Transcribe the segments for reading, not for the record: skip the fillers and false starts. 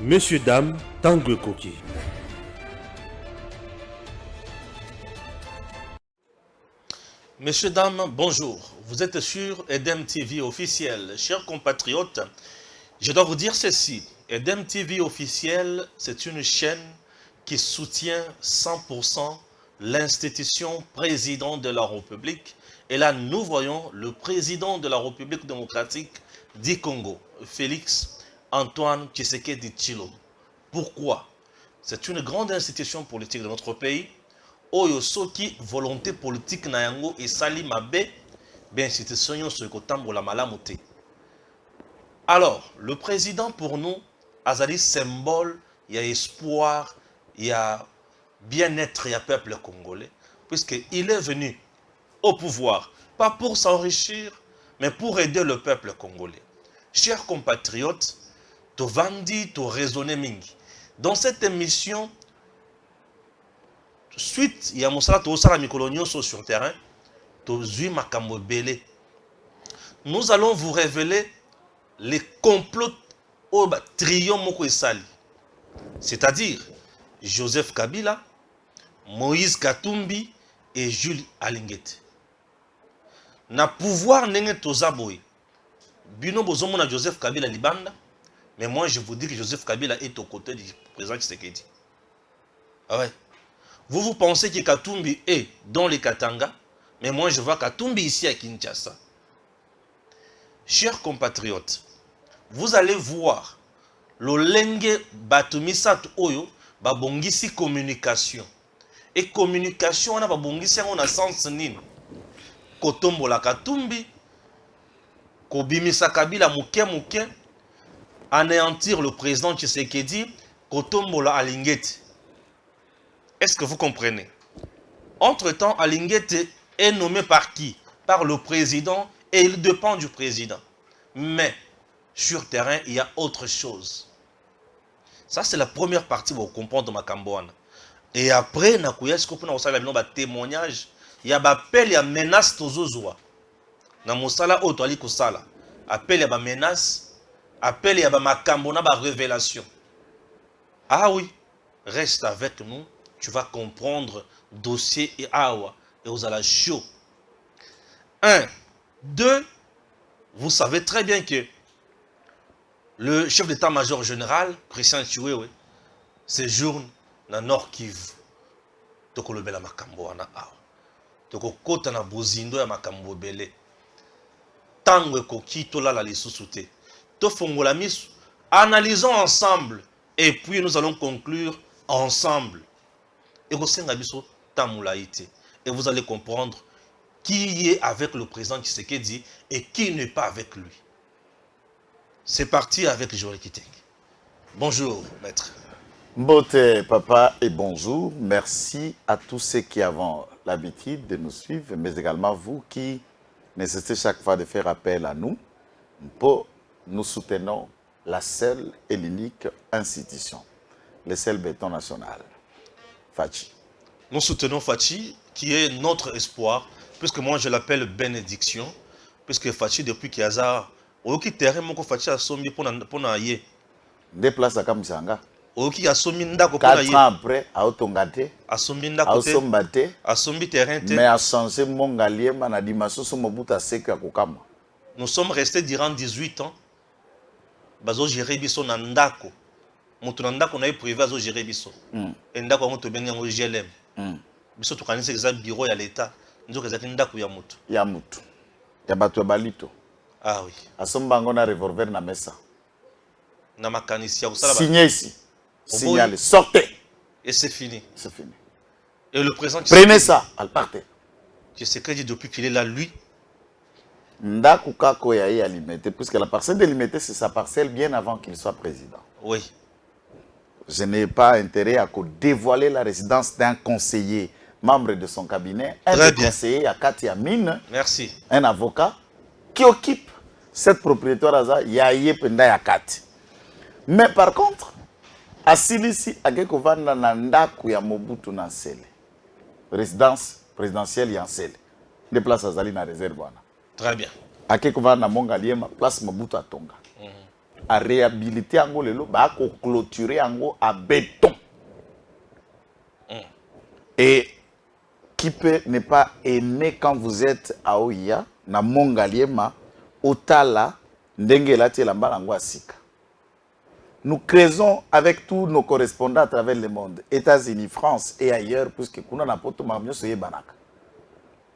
Messieurs, dames, Tangue Koki. Messieurs, dames, bonjour. Vous êtes sur EDEM TV officiel. Chers compatriotes, je dois vous dire ceci. EDEM TV officiel, c'est une chaîne qui soutient 100% l'institution président de la République. Et là, nous voyons le président de la République démocratique du Congo, Félix Antoine Tshisekedi Tshilombo. Pourquoi? C'est une grande institution politique de notre pays. Oyo soki volonté politique na yango esali mabe, ben institution nyonso ekotambola malamu te. Alors, le président pour nous azali symbole, il y a espoir, il y a bien-être, il y a peuple congolais, puisqu'il est venu au pouvoir, pas pour s'enrichir, mais pour aider le peuple congolais. Chers compatriotes, to vandi, to raisonner mingi. Dans cette émission, suite, il y a Moussala Tosala Mikolonio sur le terrain, Tozui Makambo Belé. Nous allons vous révéler les complots au trio Moko Esali. C'est-à-dire Joseph Kabila, Moïse Katumbi et Jules Alingete. Na pouvoir nenge tozaboy. Bino bozomona Joseph Kabila libanda, mais moi je vous dis que Joseph Kabila est aux côtés du président Tshisekedi. Ah ouais. Vous pensez que Katumbi est dans les Katanga, mais moi je vois Katumbi ici à Kinshasa. Chers compatriotes, vous allez voir le lenge batumisat oyo babongisi communication. Et communication on a babongisi on a sens nini. Kotombo la Katumbi, kobimisa Kabila muke, anéantir le président Tshisekedi, Kotombo la Alingete. Est-ce que vous comprenez? Entre-temps, Alingete est nommé par qui? Par le président et il dépend du président. Mais sur terrain, il y a autre chose. Ça, c'est la première partie pour comprendre ma Cambouane. Et après, il y a témoignage, il y a appel, il y a menace tozozwa. Na mosala auto ali kosala. Appel, il y a menace, appel, il y a makambona ba révélation. Ah oui, reste avec nous. Tu vas comprendre dossier et awa et aux ala chaud. 1. 2. Vous savez très bien que le chef d'état-major général, Christian Chiwewe, séjourne dans Nord Kivu. Toko lobela makambo wana awa. Toko kota na bozindo ya makambo belé. Tango ekoki tolala lisusu te. To fongola misu. Analysons ensemble et puis nous allons conclure ensemble. Et vous allez comprendre qui est avec le président Tshisekedi et qui n'est pas avec lui. C'est parti avec Joël Kiteng. Bonjour, maître. Mbote, papa, et bonjour. Merci à tous ceux qui ont l'habitude de nous suivre, mais également vous qui nécessitez chaque fois de faire appel à nous. Nous soutenons la seule et l'unique institution, le seul béton national. Fachi. Nous soutenons Fachi, qui est notre espoir, puisque moi je l'appelle bénédiction, puisque Fachi, depuis qu'il y a ça, Oki terrain, mon Fachi a sommi pour naïe. Déplace à Kamsanga. Oki a sommi ndako pour 4 ans après, à Otongate, a sommi ndako à Sombate, a sommi terrain. Mais à changé mon galier, manadimaso, son mobuta seka kokama. Nous sommes restés durant 18 ans. Bazo gérer biso na ndako. Mutu na ndako na ye privé azo gérer biso. Et ndako mutu bengi ngo GLM. Biso tukanisi eza bureau ya l'État. Nzo kezaki ndako ya mutu. Ya mutu. Ya bato ya balito. Ah oui. Asombango na revolver na mesa. Na makanisi ya kusala. Signez ici. Signalez. Sortez. Et c'est fini. C'est fini. Et le président prenez ça, elle partez. Tshisekedi depuis qu'il est là, lui. Ndaku kako ya ye alimete, puisque la parcelle de Limité, c'est sa parcelle bien avant qu'il soit président. Oui. Je n'ai pas intérêt à dévoiler la résidence d'un conseiller, membre de son cabinet, un conseiller à Katia Mine. Merci. Un avocat qui occupe cette propriété à Yaye Penda Yakati. Mais par contre, à Silisi, à Gekovanda Nandaku ya Mobutu Nansele. Résidence présidentielle Yansele. Des places à Zali na réserve. Très bien. À Gekovanda Mongaliema, place Mobutu à Tonga. à réhabiliter ango lelo, à clôturer ango à béton. Et qui peut ne pas aimer quand vous êtes à Oya, na Mongaliema, Otala, Ndengela Tielamba Lango Asika. Nous creusons avec tous nos correspondants à travers le monde, États-Unis, France et ailleurs, puisque Kuna Napoto Mamio Soye Banaka.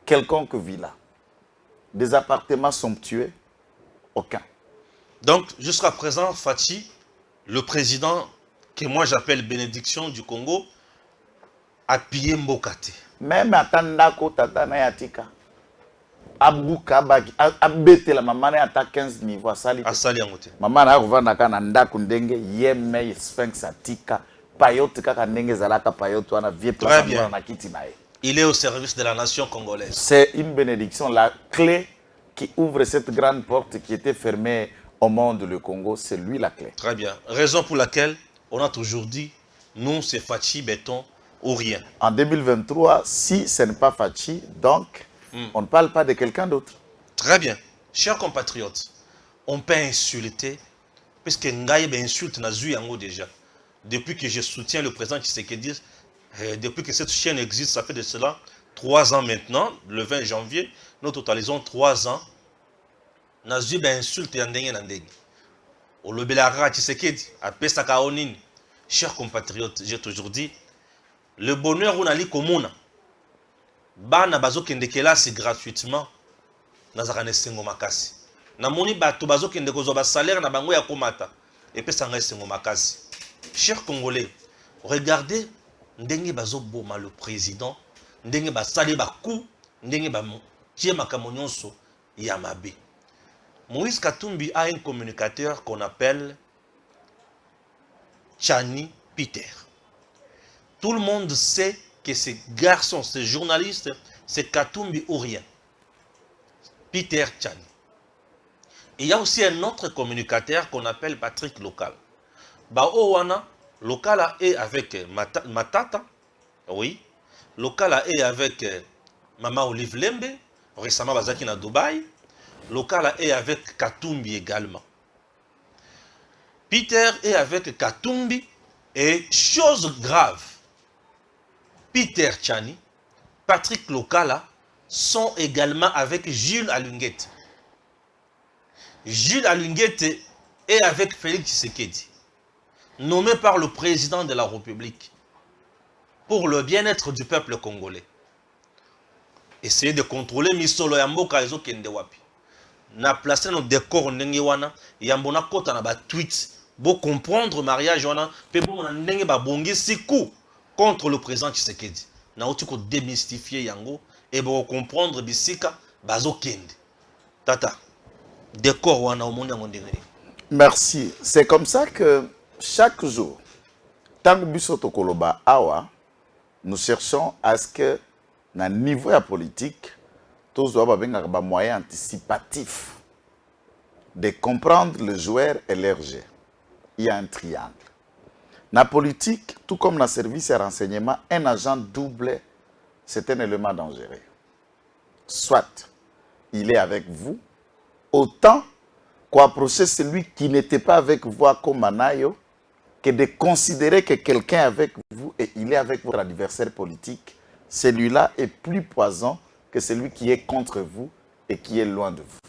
Quelconque villa, des appartements somptueux, aucun. Donc, jusqu'à présent, Fachi, le président que moi j'appelle bénédiction du Congo, a pillé Mbokate. Même à Tandako, Tatana Yatika, Abouka, Abete la maman est à 15 niveaux à Sali. À Sali Angote. Maman a ouvert na kananda kundenge yeme sphinx atika payote kaka ndenge zalaka payote wana vie Très bien. na kiti nae. Il est au service de la nation congolaise. C'est une bénédiction, la clé qui ouvre cette grande porte qui était fermée au monde, le Congo, c'est lui la clé. Très bien. Raison pour laquelle on a toujours dit, nous c'est Fachi, béton ou rien. En 2023, si ce n'est pas Fachi, donc on ne parle pas de quelqu'un d'autre. Très bien. Chers compatriotes, on peut insulter, puisque Ngaïbe insulte Nazu Yango déjà. Depuis que je soutiens le président Tshisekedi, depuis que cette chaîne existe, ça fait de cela 3 ans maintenant, le 20 janvier, nous totalisons 3 ans. Nazu insulte Yandenge Nandenge. Au Lobelara Tshisekedi, à Pesaka Onini. Chers compatriotes, j'ai toujours dit, le bonheur on a li komuna. Bana bazo kende kelasi gratuitement. Nazarane sengo makasi. Na moni bato bazo kende kozo ba salaire na bango ya komata. Et puis sanga sengo makasi. Chers Congolais, regardez ndenge bazo boma le président, ndenge ba sali ba coup, ndenge ba tie makambo nyonso ya mabe. Moïse Katumbi a un communicateur qu'on appelle Chani Peter. Tout le monde sait que ce garçon, ce journaliste, c'est Katumbi ou rien. Peter Chani. Il y a aussi un autre communicateur qu'on appelle Patrick Local. Baowana, Local est avec Matata, oui. Local est avec Mama Olive Lembe, récemment Bazaki na Dubaï. Local est avec Katumbi également. Peter est avec Katumbi et chose grave, Peter Chani, Patrick Lokala sont également avec Jules Alunguete. Jules Alunguete est avec Félix Tshisekedi, nommé par le président de la République pour le bien-être du peuple congolais. Essayez de contrôler Misolo Yamboka Ezo Kendewapi. Na placé nos décors ndenge wana yambona kota na ba tweet bo comprendre mariage wana pe bo na ndenge ba bongi siku contre le président Tshisekedi na oti ko démystifier yango et bo comprendre bisika bazo kende tata décor wana omonde yango ndenge. Merci. C'est comme ça que chaque jour tango biso tokoloba awa nous cherchons à ce que na niveau ya politique tous les moyens anticipatifs de comprendre le joueur et leur jeu. Il y a un triangle. Dans la politique, tout comme dans le service et renseignement, un agent double, c'est un élément dangereux. Soit il est avec vous, autant qu'approcher celui qui n'était pas avec vous comme Anayo, que de considérer que quelqu'un est avec vous et il est avec votre adversaire politique, celui-là est plus poison que celui qui est contre vous et qui est loin de vous.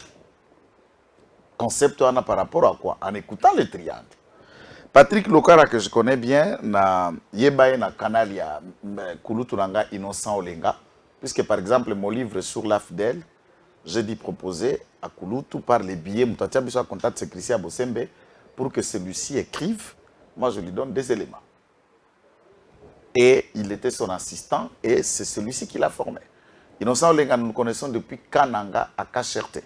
Concept on a par rapport à quoi? En écoutant le triangle. Patrick Lokara, que je connais bien, na yebaye na canal ya Kuluturanga Innocent Olenga, puisque par exemple mon livre sur l'AFDEL, j'ai dit proposer à Kulutu par les billets, Moutatia Bissou a contact c'est Christian Bosembe, pour que celui-ci écrive. Moi je lui donne des éléments. Et il était son assistant et c'est celui-ci qui l'a formé. Innocent Olenga, nous connaissons depuis Kananga à Kacherte,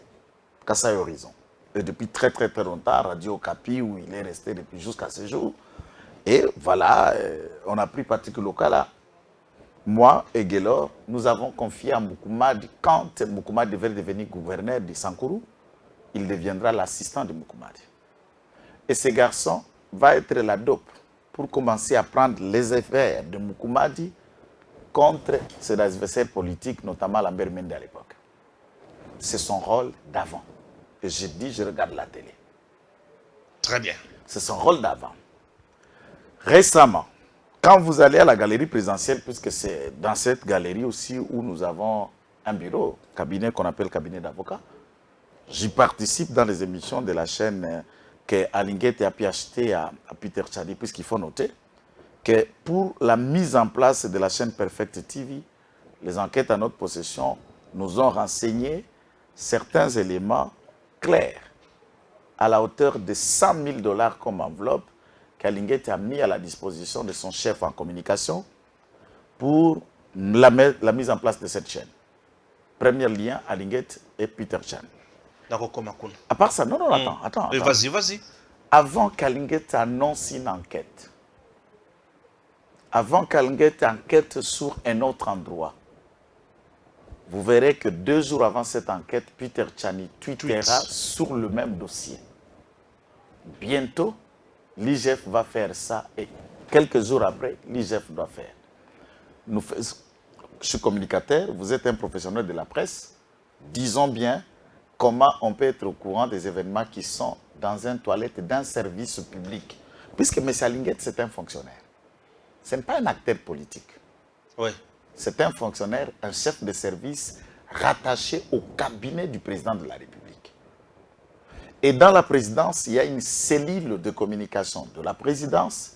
Kassai Horizon. Et depuis très longtemps, Radio Okapi, où il est resté depuis jusqu'à ce jour. Et voilà, on a pris Patrick Lokala. Moi et Guélor, nous avons confié à Moukoumadi, quand Moukoumadi devait devenir gouverneur de Sankourou, il deviendra l'assistant de Moukoumadi. Et ce garçon va être la dope pour commencer à prendre les effets de Moukoumadi contre ses adversaires politiques, notamment Lambert Mende à l'époque. C'est son rôle d'avant. Et je dis, je regarde la télé. Très bien. C'est son rôle d'avant. Récemment, quand vous allez à la galerie présidentielle, puisque c'est dans cette galerie aussi où nous avons un bureau, cabinet qu'on appelle cabinet d'avocats, j'y participe dans les émissions de la chaîne que Alinguet a pu acheter à Peter Tchani, puisqu'il faut noter que pour la mise en place de la chaîne Perfect TV, les enquêtes à notre possession nous ont renseigné certains éléments clairs à la hauteur de 100 000 $ comme enveloppe qu'Alinguet a mis à la disposition de son chef en communication pour la mise en place de cette chaîne. Premier lien, Alinguet et Peter Tchani. À part ça, non, attends. Vas-y. Avant qu'Alinguet annonce une enquête, avant qu'Alinguet enquête sur un autre endroit, vous verrez que 2 jours avant cette enquête, Peter Tchani tweetera sur le même dossier. Bientôt, l'IGF va faire ça et quelques jours après, l'IGF doit faire. Je suis communicateur, vous êtes un professionnel de la presse. Disons bien comment on peut être au courant des événements qui sont dans une toilette d'un service public. Puisque M. Alinguet, c'est un fonctionnaire. Ce n'est pas un acteur politique. Oui. C'est un fonctionnaire, un chef de service rattaché au cabinet du président de la République. Et dans la présidence, il y a une cellule de communication de la présidence,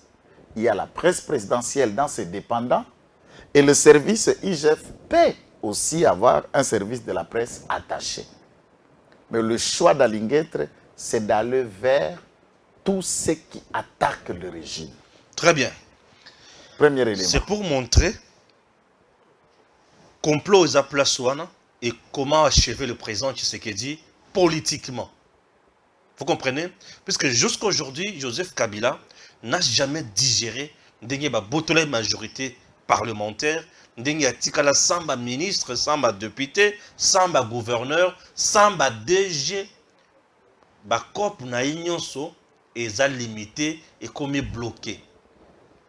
il y a la presse présidentielle dans ses dépendants, et le service IGF peut aussi avoir un service de la presse attaché. Mais le choix d'Alinguet, c'est d'aller vers tous ceux qui attaquent le régime. Très bien. Premier élément. C'est pour montrer complot aux Aplasouana et comment achever le président Tshisekedi politiquement. Vous comprenez? Puisque jusqu'à aujourd'hui, Joseph Kabila n'a jamais digéré une majorité parlementaire, Tikala samba ministre, samba député, samba gouverneur, samba DG. Bakop na inyonso eza limité et comme bloqué.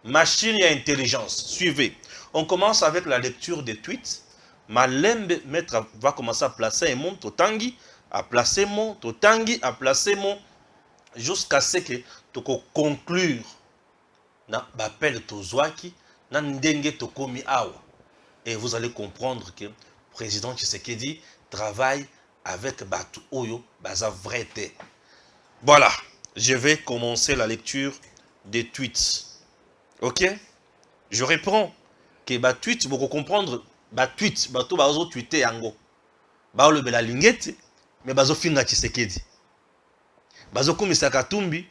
Machine et intelligence. Suivez. On commence avec la lecture des tweets. Malembe maître va commencer à placer un mot totangi, à placer mon totangi, à placer mon jusqu'à ce que tu conclure na bapel tozwaki na ndenge tokomi awa. Et vous allez comprendre que le président Tshisekedi travaille avec Batu Oyo, Baza Vrete. Voilà, je vais commencer la lecture des tweets. Ok? Je réponds que ba tweet, vous comprendre, ba tweet, bato bazo tweeter yango. Ba le bela lingete, mais bazo finga Tshisekedi. Bazo komisa Katumbi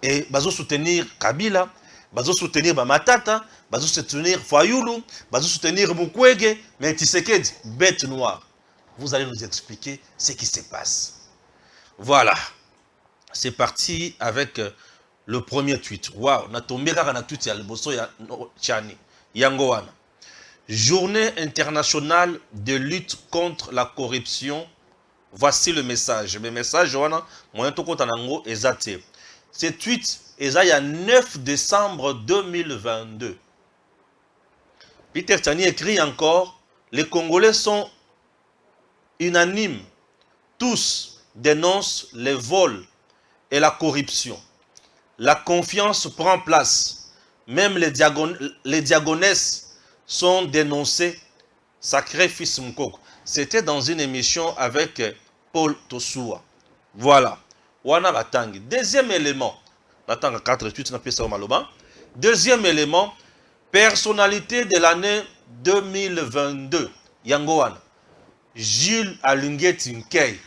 et bazo soutenir Kabila, bazo soutenir Bamatata, bazo soutenir Fayulu, bazo soutenir Mukwege, mais Tshisekedi, bête noire. Vous allez nous expliquer ce qui se passe. Voilà. C'est parti avec le premier tweet. Waouh, na tombé kaka na tweet ya liboso ya Tchani. Yangoana. Journée internationale de lutte contre la corruption. Voici le message. Le message, Joana, moyen to kota nango ezate. Ce tweet est le 9 décembre 2022. Peter Tchani écrit encore, les Congolais sont unanimes. Tous dénoncent les vols et la corruption. La confiance prend place. Même les diagonesses sont dénoncées. Sacré fils Mkoko. C'était dans une émission avec Paul Tosua. Voilà. Wana Batangi. Deuxième élément. Deuxième élément. Personnalité de l'année 2022. Yangoana. Jules Alinguet Nkei.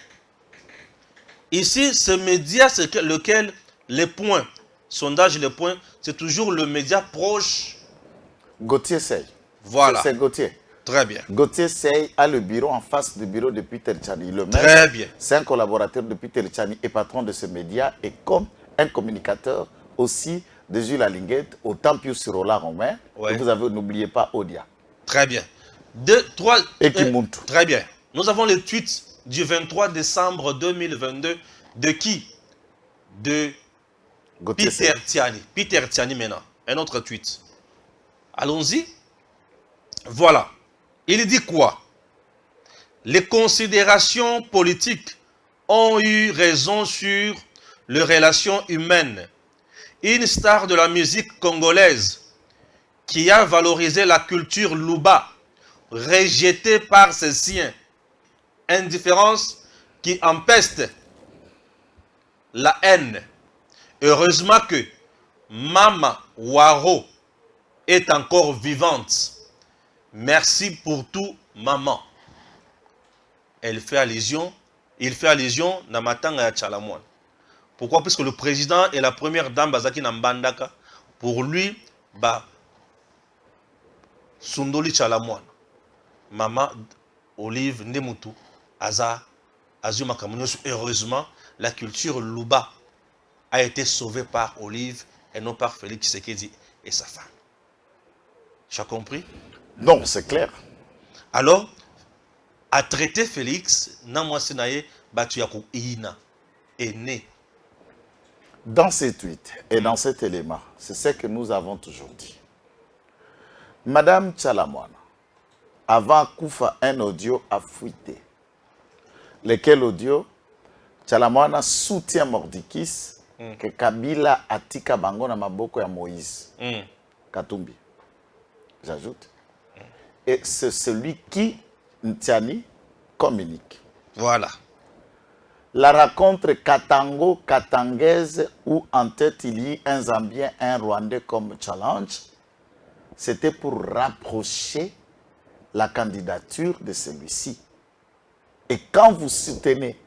Ici, ce média, c'est lequel les points, sondage les points, c'est toujours le média proche. Gauthier Sey. Voilà. C'est Gauthier. Très bien. Gauthier Sey a le bureau en face du bureau de Peter Tchani. Le maire, très bien. C'est un collaborateur de Peter Tchani et patron de ce média et comme un communicateur aussi de Jules Alinguet au Tempius sur Roland Romain. Ouais. Et vous avez, n'oubliez pas, Odia. Très bien. Deux, trois. Et Kimuntu. Très bien. Nous avons le tweet du 23 décembre 2022 de qui? De Gauthier Peter Tchani. Peter Tchani maintenant. Un autre tweet. Allons-y. Voilà. Il dit quoi? Les considérations politiques ont eu raison sur les relations humaines. Une star de la musique congolaise qui a valorisé la culture Luba, rejetée par ses siens. Indifférence qui empeste la haine. Heureusement que Mama Waro est encore vivante. Merci pour tout, maman. Il fait allusion à Matanga ya Tchalamouane. Pourquoi? Parce que le président et la première dame Bazaki Nambandaka, pour lui, Sundoli Tchalamouane, Maman Olive Ndemutu, Aza, Azuma Kamunyosu. Heureusement, la culture Luba a été sauvée par Olive et non par Félix Tshisekedi et sa femme. Tu as compris? Non, c'est clair. Alors, à traiter Félix, Namwasinaye Batuyako Ina est né. Dans ces tweets et dans cet élément, c'est ce que nous avons toujours dit. Madame Tchalamouane, avant Koufa, un audio a fuité. Lequel audio? Tchalamouane soutient Mordikis que Kabila atika bango na maboko ya Moïse Katumbi. J'ajoute. Et c'est celui qui, Ntiani, communique. Voilà. La rencontre Katango-Katangaise où en tête il y a un Zambien, un Rwandais comme challenge, c'était pour rapprocher la candidature de celui-ci. Et quand vous soutenez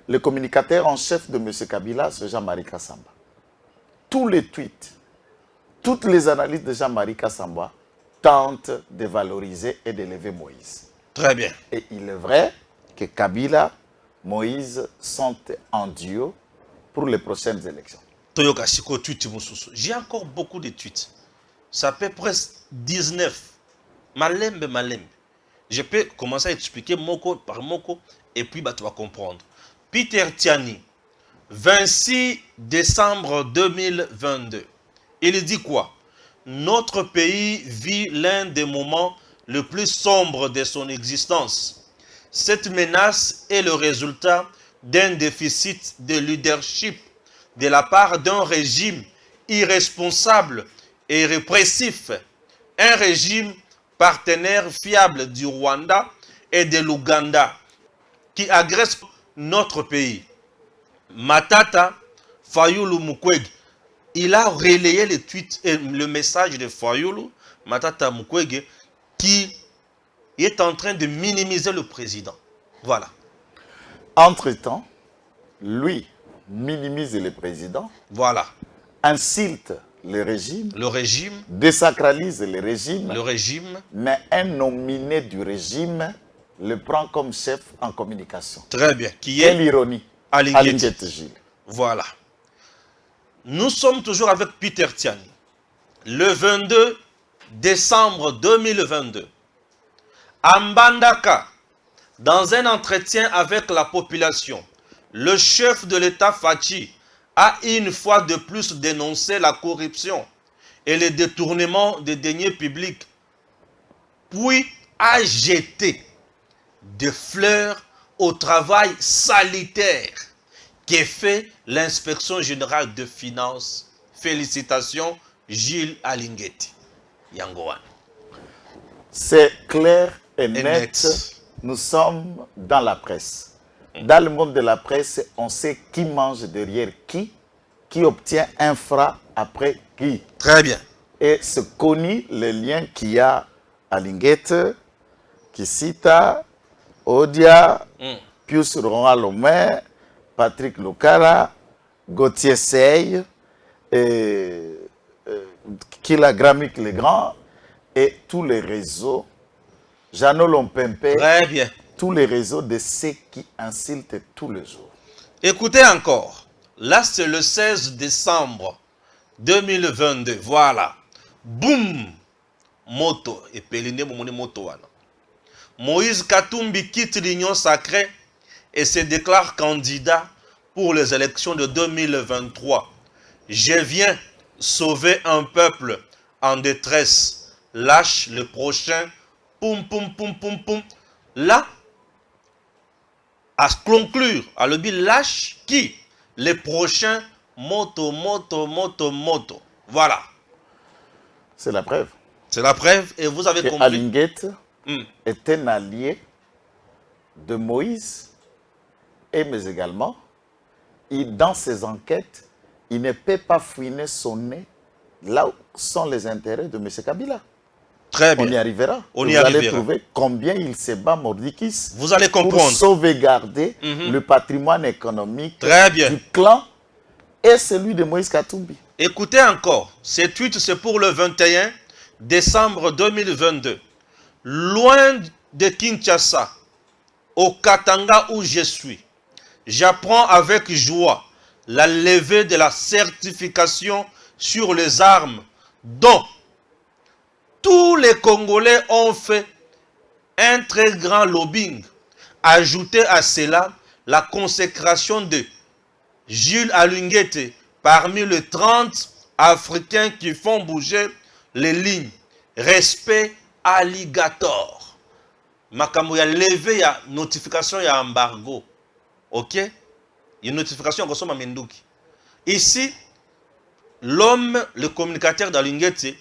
le communicateur en chef de M. Kabila, c'est Jean-Marie Kassamba, tous les tweets, toutes les analyses de Jean-Marie Kassamba tentent de valoriser et d'élever Moïse. Très bien. Et il est vrai que Kabila, Moïse sont en duo pour les prochaines élections. Toyoka Siko tweet Moussousou. J'ai encore beaucoup de tweets. Ça fait presque 19. Malembe. Je peux commencer à expliquer moko par moko et puis tu vas comprendre. Peter Tiani, 26 décembre 2022. Il dit quoi? Notre pays vit l'un des moments les plus sombres de son existence. Cette menace est le résultat d'un déficit de leadership de la part d'un régime irresponsable et répressif. Un régime partenaire fiable du Rwanda et de l'Ouganda qui agresse notre pays. Matata Fayulu Mukwege, il a relayé le tweet et le message de Fayulu Matata Mukwege qui est en train de minimiser le président. Voilà. Entre-temps, lui minimise le président. Voilà. Insulte le régime. Le régime. Désacralise le régime. Le régime. Mais un nominé du régime le prend comme chef en communication. Très bien. Qui Quelle ironie. Alinguette Gilles. Voilà. Nous sommes toujours avec Peter Tiani. Le 22 décembre 2022. À Mbandaka, dans un entretien avec la population, le chef de l'État Fachi a une fois de plus dénoncé la corruption et le détournement des deniers publics, puis a jeté des fleurs au travail salutaire qu'est fait l'inspection générale de finances. Félicitations, Gilles Alinguette. Yangoan. C'est clair et net. Nous sommes dans la presse. Dans le monde de la presse, on sait qui mange derrière qui obtient un franc après qui. Très bien. Et c'est connu le lien qu'il y a à Alinguette, Kisita, Odia, Pius Rouen-Lomé, Patrick Lukara, Gauthier Sey, Kila Gramic Legrand et tous les réseaux, Jeannot Lompempe. Très bien. Tous les réseaux de ceux qui insultent tous les jours. Écoutez encore. Là, c'est le 16 décembre 2022. Voilà. Boum. Moto. Et Péliné Momoni Moto. Moïse Katumbi quitte l'Union sacrée et se déclare candidat pour les élections de 2023. Je viens sauver un peuple en détresse. Lâche le prochain. Poum, poum, poum, poum, poum. Là, à conclure, à le lâche qui? les prochains moto, moto, moto, moto. Voilà. C'est la preuve. C'est la preuve et vous avez Que compris. Alinguet Hmm. est un allié de Moïse et mais également, dans ses enquêtes, il ne peut pas fouiner son nez là où sont les intérêts de M. Kabila. Très On y bien. arrivera. On Et y vous allez arrivera. trouver combien il se bat Mordikis Vous allez pour comprendre. sauvegarder Mhm. le patrimoine économique Très bien. du clan et celui de Moïse Katumbi. Écoutez encore. Cette tweet, c'est pour le 21 décembre 2022. Loin de Kinshasa, au Katanga où je suis, j'apprends avec joie la levée de la certification sur les armes dont tous les Congolais ont fait un très grand lobbying. Ajoutez à cela la consécration de Jules Alingete parmi les 30 Africains qui font bouger les lignes. Respect alligator. Makambo ya levé ya notification ya embargo. Ok? Une notification comme ça Menduki. Ici, l'homme, le communicateur d'Alingete,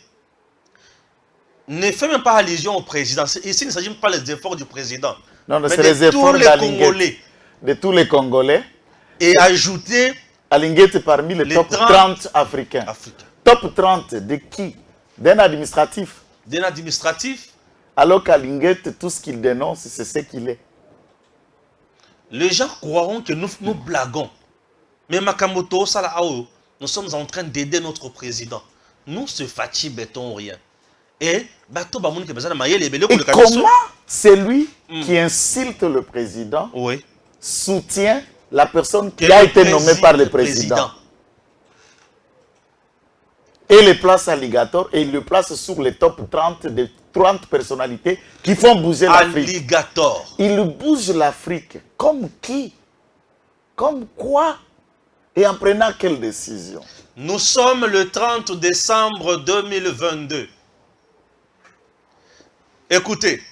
ne fait même pas allusion au président. Ici, il ne s'agit pas des efforts du président. Non, mais c'est les de efforts tous les d'Alinguet. Congolais. De tous les Congolais. Et ajouter Alinguet est parmi les Les top 30 africains. Africains. Top 30 de qui? D'un administratif. D'un administratif. Alors qu'Alinguet, tout ce qu'il dénonce, c'est ce qu'il est. Les gens croiront que nous blaguons. Mais Makamoto, nous sommes en train d'aider notre président. Nous, se fatiguons, béton, rien. Et, comment celui qui insulte le président oui. soutient la personne qui Que a le été nommée par le président et le place alligator et il le place sur les top 30 des 30 personnalités qui font bouger l'Afrique. Alligator. Il bouge l'Afrique. Comme qui? Comme quoi? Et en prenant quelle décision? Nous sommes le 30 décembre 2022. Écoutez,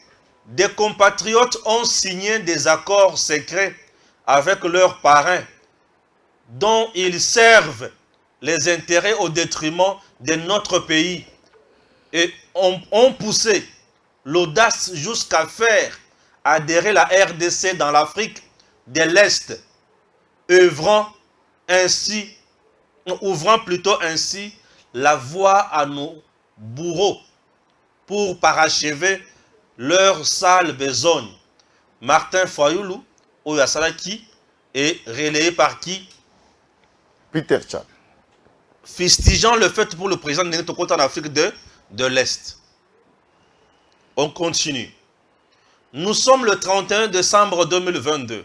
des compatriotes ont signé des accords secrets avec leurs parrains dont ils servent les intérêts au détriment de notre pays et ont poussé l'audace jusqu'à faire adhérer la RDC dans l'Afrique de l'Est, ouvrant plutôt ainsi la voie à nos bourreaux pour parachever leur sale besogne. Martin Fayoulou, Oyasalaki, est relayé par qui? Peter Chan. Fustigeant le fait pour le président de notre côté en Afrique de l'Est. On continue. Nous sommes le 31 décembre 2022.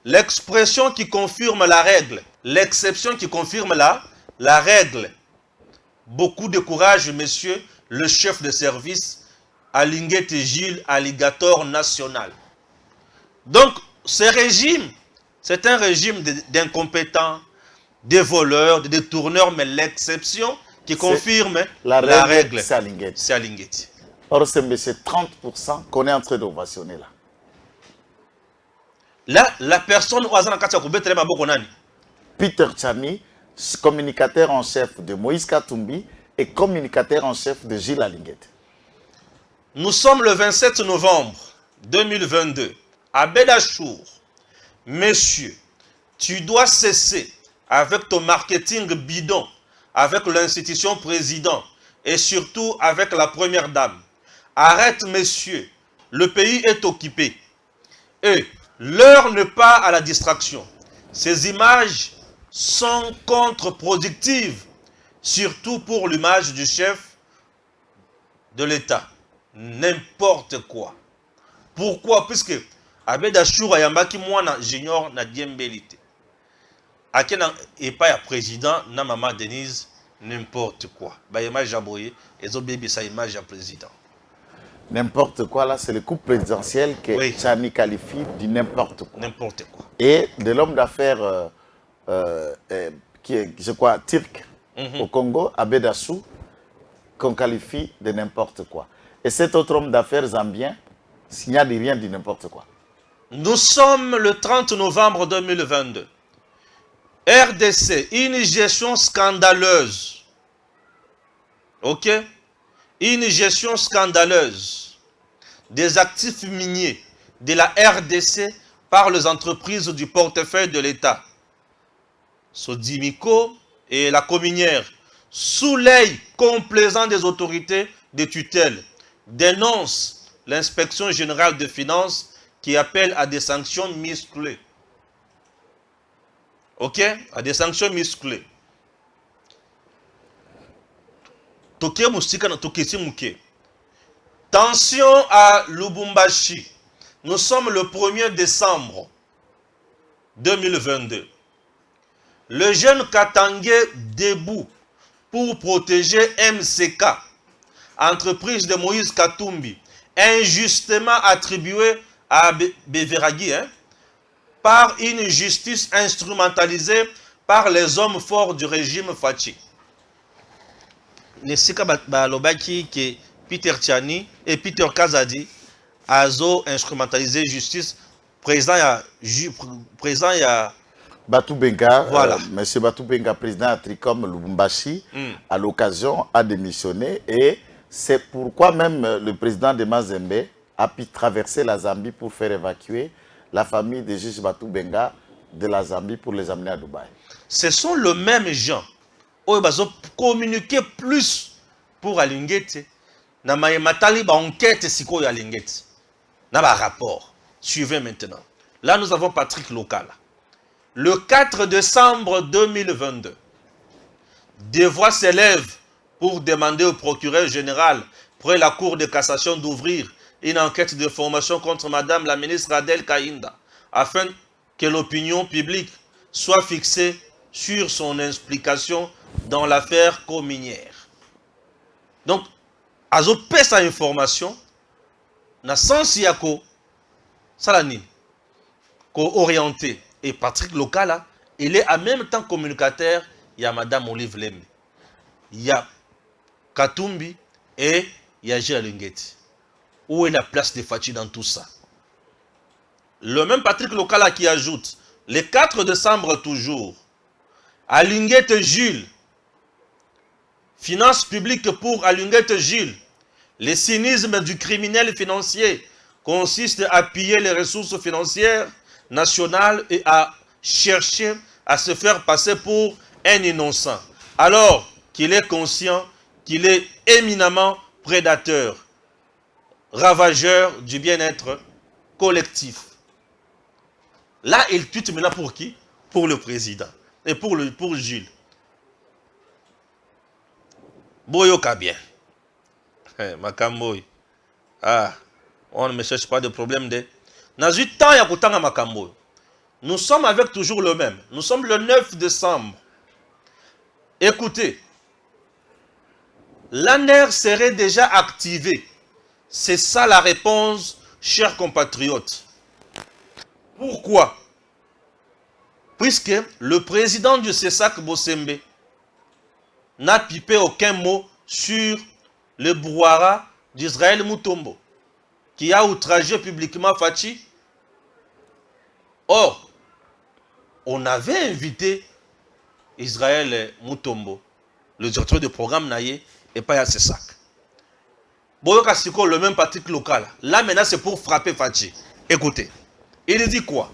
L'expression qui confirme la règle, l'exception qui confirme la règle. Beaucoup de courage, monsieur le chef de service, Alinguet Gilles, alligator national. Donc, ce régime, c'est un régime d'incompétents, des voleurs, des détourneurs, mais l'exception qui confirme la règle, c'est Alinguet. C'est Alinguet. Or, c'est 30% qu'on est en train d'ovationner là. Là, la personne au hasard Peter Chani, communicateur en chef de Moïse Katumbi et communicateur en chef de Gilles Alinguet. Nous sommes le 27 novembre 2022 à Bedachour. Monsieur, tu dois cesser avec ton marketing bidon, avec l'institution président et surtout avec la première dame. Arrête, monsieur. Le pays est occupé. Et l'heure n'est pas à la distraction. Ces images sont contre-productives, surtout pour l'image du chef de l'État. N'importe quoi. Pourquoi? Puisque Abedachour ayambaki mwana junior na diembelite. Akena et pas ya président na maman Denise n'importe quoi. Ba image jaboye ezo bébé sa image ya président. N'importe quoi là, c'est le coup présidentiel que Oui. Chani qualifie du n'importe quoi. N'importe quoi. Et de l'homme d'affaires qui est, je crois, turc au Congo, Abedachour, qu'on qualifie de n'importe quoi. Et cet autre homme d'affaires zambien signale rien du n'importe quoi. Nous sommes le 30 novembre 2022. RDC, une gestion scandaleuse. Ok? Une gestion scandaleuse des actifs miniers de la RDC par les entreprises du portefeuille de l'État. Sodimico et la communière, sous l'œil complaisant des autorités de tutelle, dénoncent l'inspection générale des finances qui appelle à des sanctions musclées. Ok? À des sanctions musclées. Tension à Lubumbashi. Nous sommes le 1er décembre 2022. Le jeune Katangé debout pour protéger MCK, entreprise de Moïse Katumbi, injustement attribuée à Beveragi, par une justice instrumentalisée par les hommes forts du régime Fachi. Les Sika Balobaki que Peter Tchani et Peter Kazadi azo instrumentalisé justice présent il y a Batou Benga, voilà. Monsieur Batou Benga, président à Tricom Lubumbashi, à l'occasion a démissionné et c'est pourquoi même le président de Mazembe a pu traverser la Zambie pour faire évacuer la famille de juge Batou Benga de la Zambie pour les amener à Dubaï. Ce sont les mêmes gens qui ont communiqué plus pour Alingete. Na matali ba enquête siko ya Alingete. Na ba rapport. Suivez maintenant. Là nous avons Patrick Lokala. Le 4 décembre 2022, des voix s'élèvent pour demander au procureur général près la Cour de cassation d'ouvrir une enquête de formation contre Madame la ministre Adel Kainda, afin que l'opinion publique soit fixée sur son implication dans l'affaire cominière. Donc, azo pesa sa information, na sens yako, salani, ko orienté. Et Patrick Lokala, il est en même temps communicateur, il y a Madame Olive Lembe, il y a Katumbi et il y a Gérald. Où est la place de Fachi dans tout ça? Le même Patrick Lokala qui ajoute, le 4 décembre toujours, Alingete Jules, finances publiques pour Alingete Jules, le cynisme du criminel financier consiste à piller les ressources financières nationales et à chercher à se faire passer pour un innocent, alors qu'il est conscient qu'il est éminemment prédateur, ravageur du bien-être collectif. Là, il tweet maintenant pour qui? Pour le président et pour Jules. Boyoka bien. Makamboy. Ah, on ne me cherche pas de problème de... Nous sommes avec toujours le même. Nous sommes le 9 décembre. Écoutez, l'ANER serait déjà activée. C'est ça la réponse, chers compatriotes. Pourquoi? Puisque le président du CESAC Bossembe n'a pipé aucun mot sur le brouhaha d'Israël Mutombo, qui a outragé publiquement Fachi. Or, on avait invité Israël Mutombo, le directeur du programme Naye, et pas à CESAC. Boyoka Siko, le même Patrick Lokala. Là, maintenant, c'est pour frapper Fachi. Écoutez, il dit quoi?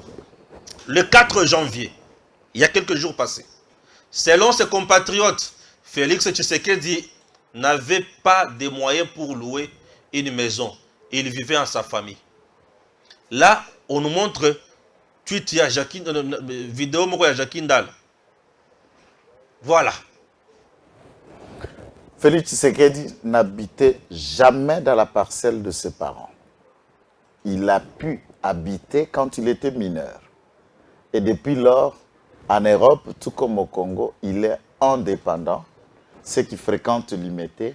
Le 4 janvier, il y a quelques jours passés, selon ses compatriotes, Félix Tshisekedi n'avait pas de moyens pour louer une maison. Il vivait en sa famille. Là, on nous montre tweet à vidéo à Jacques Ndal. Voilà. Félix Tshisekedi n'habitait jamais dans la parcelle de ses parents. Il a pu habiter quand il était mineur. Et depuis lors, en Europe, tout comme au Congo, il est indépendant. Ceux qui fréquentent l'IMET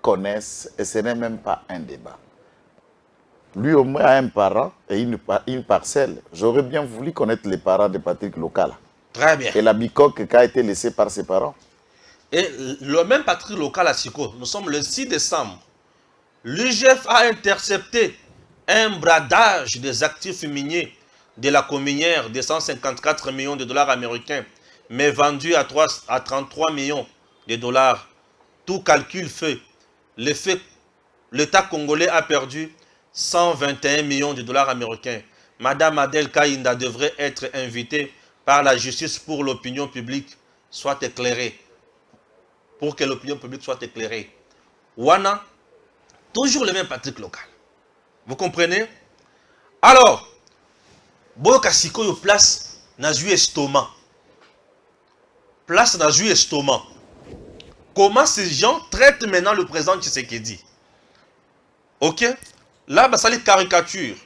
connaissent, et ce n'est même pas un débat. Lui au moins a un parent et une parcelle. J'aurais bien voulu connaître les parents de Patrick Lokala. Très bien. Et la bicoque qui a été laissée par ses parents. Et le même Patrick Lokala Siko, nous sommes le 6 décembre. L'UGF a intercepté un bradage des actifs miniers de la communière de 154 millions de dollars américains mais vendu à 33 millions de dollars. Tout calcul fait, l'État congolais a perdu 121 millions de dollars américains. Madame Adel Kaïnda devrait être invitée par la justice pour l'opinion publique soit éclairée. Pour que l'opinion publique soit éclairée. Wana, toujours le même Patrick local. Vous comprenez? Alors, Boyoka Sikoyo place na jus estomac. Place na jus estomac. Comment ces gens traitent maintenant le président Tshisekedi? Ok? Là, bah, ça les caricatures.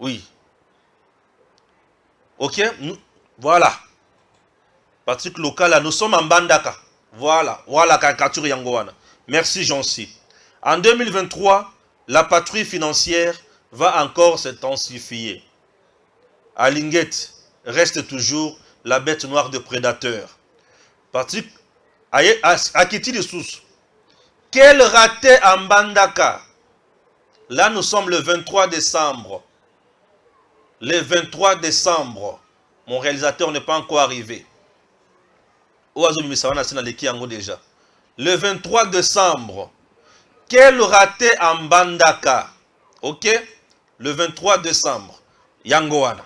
Oui. Ok? Voilà. Patrick Lokala, nous sommes en Bandaka. Voilà. Voilà, caricature Yangoana. Merci, Jean-C. En 2023, la patrouille financière va encore s'intensifier. Alinguet reste toujours la bête noire de prédateurs. Patrick Akiti de Sous. Quel raté en Bandaka. Là, nous sommes le 23 décembre. Le 23 décembre. Mon réalisateur n'est pas encore arrivé. Déjà. Le 23 décembre. Quel raté en Bandaka. Ok? Le 23 décembre. Yangoana.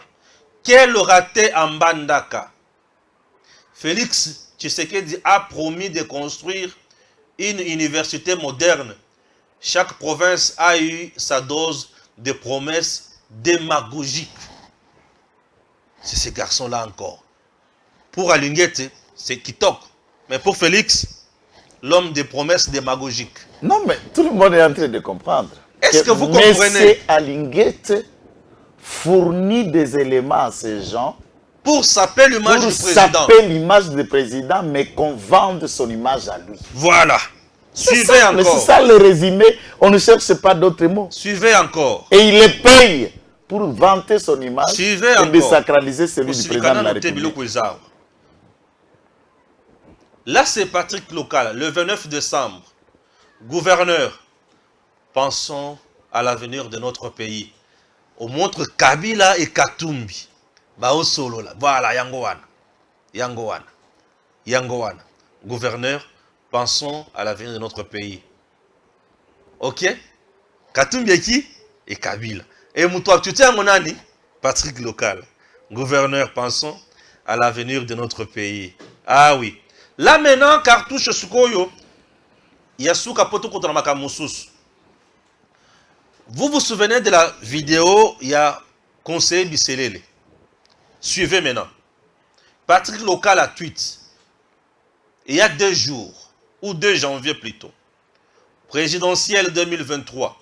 Quel raté en Bandaka. Félix Tshisekedi a promis de construire une université moderne. Chaque province a eu sa dose de promesses démagogiques. C'est ces garçons-là encore. Pour Alinguete, c'est Kitok. Mais pour Félix, l'homme des promesses démagogiques. Non, mais tout le monde est en train de comprendre. Est-ce que vous comprenez? M. Alinguete fournit des éléments à ces gens pour saper l'image du président. Pour saper l'image du président, mais qu'on vende son image à lui. Voilà. Suivez encore. Mais c'est ça le résumé. On ne cherche pas d'autres mots. Suivez encore. Et il les paye pour vanter son image. Suivez et encore. désacraliser celui du président de la République. Là, c'est Patrick Lokala, le 29 décembre. Gouverneur, pensons à l'avenir de notre pays. On montre Kabila et Katumbi. Bao solo là. Voilà, Yangowana. Yangowana. Yangowana. Gouverneur, pensons à l'avenir de notre pays. Ok? Katumbi et qui? Et Kabila. Et Moutouak, tu tiens mon ami? Patrick Lokala. Gouverneur, pensons à l'avenir de notre pays. Ah oui. Là maintenant, cartouche Sukoyo, Yasuka Poto contre Makamusus. Vous vous souvenez de la vidéo, il y a conseiller Bisselele. Suivez maintenant. Patrick Lokala a tweet. Il y a 2 jours, ou 2 janvier plutôt. Présidentielle 2023.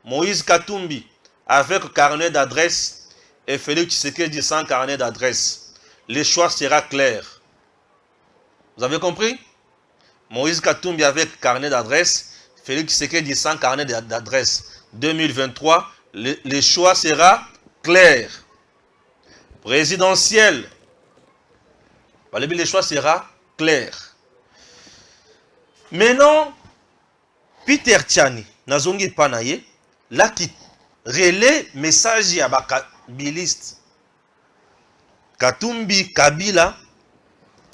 Moïse Katumbi avec carnet d'adresse et Félix Tshisekedi sans carnet d'adresse. Le choix sera clair. Vous avez compris? Moïse Katumbi avec carnet d'adresse, Félix Tshisekedi sans carnet d'adresse. 2023, le choix sera clair. Présidentiel. Le choix sera clair. Maintenant, Peter Tchani, Nazongi Panaye, là qui relaie message à Bakabiliste. Katumbi, Kabila,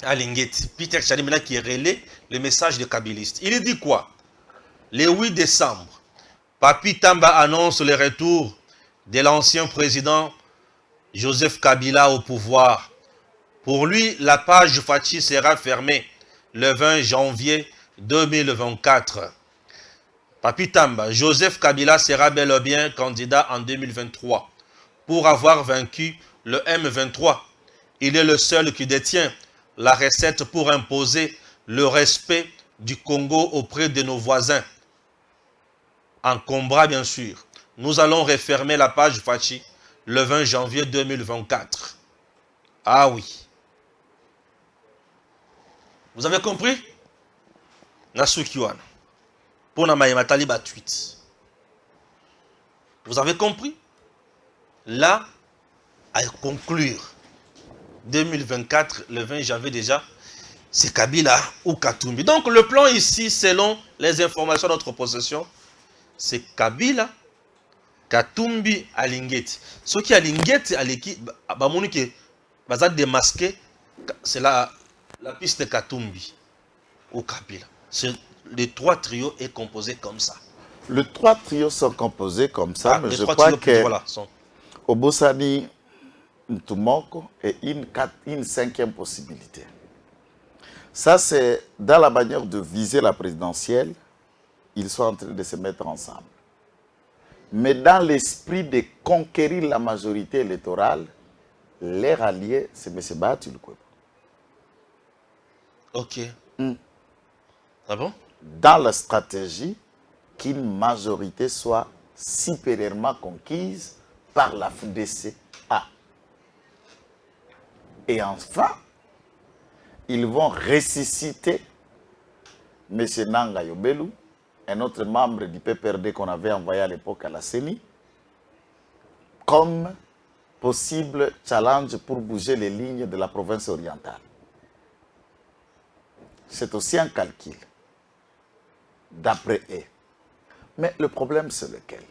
Alinguet. Peter Tchani, maintenant qui relaie le message de Kabiliste. Il dit quoi? Le 8 décembre, Papi Tamba annonce le retour de l'ancien président Joseph Kabila au pouvoir. Pour lui, la page Fachi sera fermée le 20 janvier 2024. Papi Tamba, Joseph Kabila sera bel et bien candidat en 2023 pour avoir vaincu le M23. Il est le seul qui détient la recette pour imposer le respect du Congo auprès de nos voisins. En Combra, bien sûr. Nous allons refermer la page Fachi le 20 janvier 2024. Ah oui. Vous avez compris? Nasukiwan. Pour Namayamatali tweet. Vous avez compris? Là, à conclure, 2024, le 20 janvier déjà, c'est Kabila ou Katumbi. Donc le plan ici, selon les informations de notre possession, c'est Kabila, Katumbi, Alinguet. Ce qui Alinguet, baza démasqué, c'est la piste Katumbi ou Kabila. Les trois trios est composé comme ça. Les trois trios sont composés comme ça, mais je crois que voilà, sont... Obosani Ntumoko est une cinquième possibilité. Ça, c'est dans la manière de viser la présidentielle, ils sont en train de se mettre ensemble. Mais dans l'esprit de conquérir la majorité électorale, leur allié, c'est M. Batul Kwepo. Ok. Ah bon? Dans la stratégie, qu'une majorité soit supérieurement conquise par la FDCA. Et enfin, ils vont ressusciter M. Nanga Yobelu, un autre membre du PPRD qu'on avait envoyé à l'époque à la CENI, comme possible challenge pour bouger les lignes de la province orientale. C'est aussi un calcul, d'après eux. Mais le problème, c'est lequel?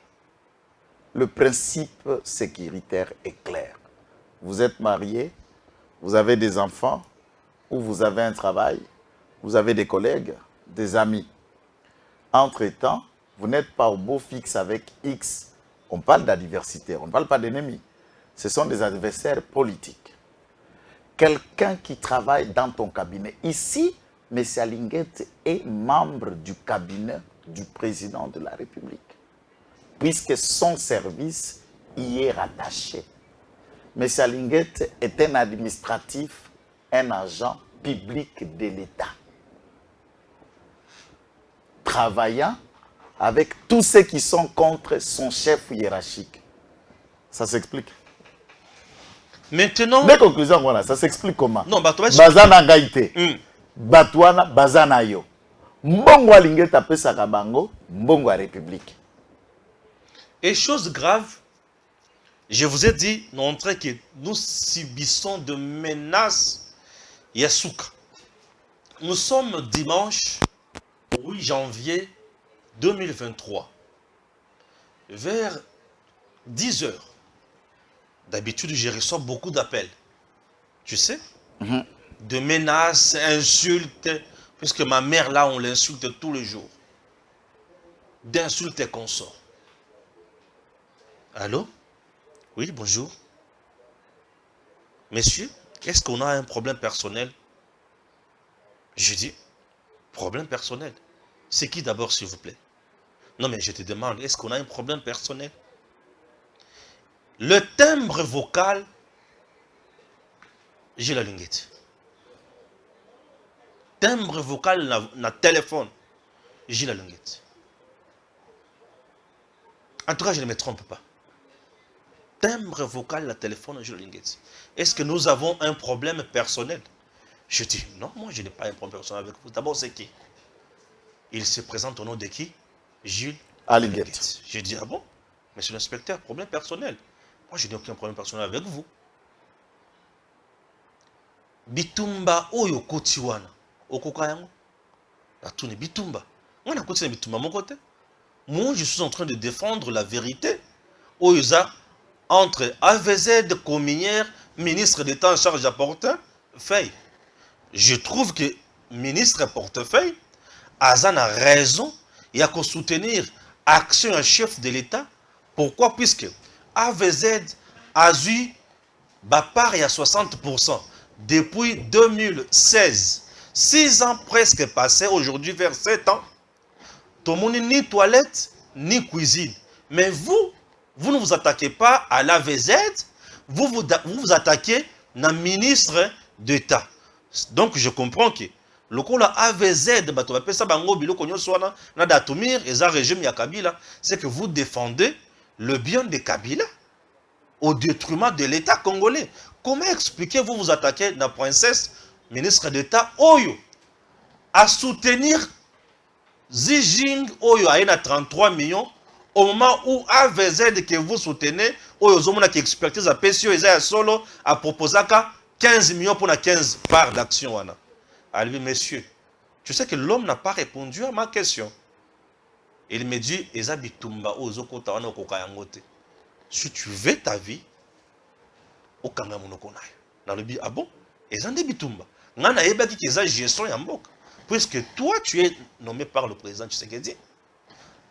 Le principe sécuritaire est clair. Vous êtes marié, vous avez des enfants, ou vous avez un travail, vous avez des collègues, des amis. Entre-temps, vous n'êtes pas au beau fixe avec X. On parle d'adversité, on ne parle pas d'ennemis. Ce sont des adversaires politiques. Quelqu'un qui travaille dans ton cabinet. Ici, M. Alinguet est membre du cabinet du président de la République, puisque son service y est rattaché. M. Alinguet est un administratif, un agent public de l'État, travaillant avec tous ceux qui sont contre son chef hiérarchique. Ça s'explique. Maintenant... Les conclusions, voilà, ça s'explique comment? Non, Bazana Gaïté. Batouana Bazana Yo. Mbongo Alinguet apesa kabango, Mbongo République. Et chose grave, je vous ai dit, montrer que nous subissons de menaces Yasuka. Nous sommes dimanche 8 janvier 2023. Vers 10 heures. D'habitude, je reçois beaucoup d'appels. Tu sais? De menaces, insultes. Puisque ma mère, là, on l'insulte tous les jours. D'insultes et consorts. Allô? Oui, bonjour. Messieurs, est-ce qu'on a un problème personnel? Je dis, problème personnel. C'est qui d'abord, s'il vous plaît? Non, mais je te demande, est-ce qu'on a un problème personnel? Le timbre vocal, j'ai la linguette. Timbre vocal na téléphone, j'ai la linguette. En tout cas, je ne me trompe pas. Timbre vocal, la téléphone, j'ai la linguette. Est-ce que nous avons un problème personnel? Je dis, non, moi je n'ai pas un problème personnel avec vous. D'abord, c'est qui? Il se présente au nom de qui? Jules Alinguet. Je dis, ah bon? Monsieur l'inspecteur, problème personnel. Moi, je n'ai aucun problème personnel avec vous. Bitumba oyo koti wana. Okoka yango. Natuni bitumba. Wana koti na bitumba mon côté. Moi, je suis en train de défendre la vérité. Oyoza entre AVZ, communière, ministre d'État en charge à portefeuille. Je trouve que ministre portefeuille, Azan a raison. Il y a qu'à soutenir action un chef de l'État. Pourquoi? Puisque AVZ a eu part à 60% depuis 2016. 6 ans presque passés, aujourd'hui vers 7 ans. Tout le monde ni toilette, ni cuisine. Mais vous ne vous attaquez pas à l'AVZ, vous vous attaquez à un ministre d'État. Donc je comprends que le coup la AVZ, c'est que vous défendez le bien de Kabila au détriment de l'État congolais. Comment expliquez-vous vous attaquer à la princesse, ministre d'État, Oyo, à soutenir Xi Jinping, Oyo, à 33 millions, au moment où AVZ que vous soutenez, Oyo, Zomona qui expertise à PCO, et solo, à proposer 15 millions pour 15 parts d'action. Alors, messieurs, tu sais que l'homme n'a pas répondu à ma question. Il me dit, si tu veux ta vie, Dans le but, ah bon? Et ça, bitumba. Ngana yebaki ki eza gestion ya mboka. Puisque toi, tu es nommé par le président Tshisekedi.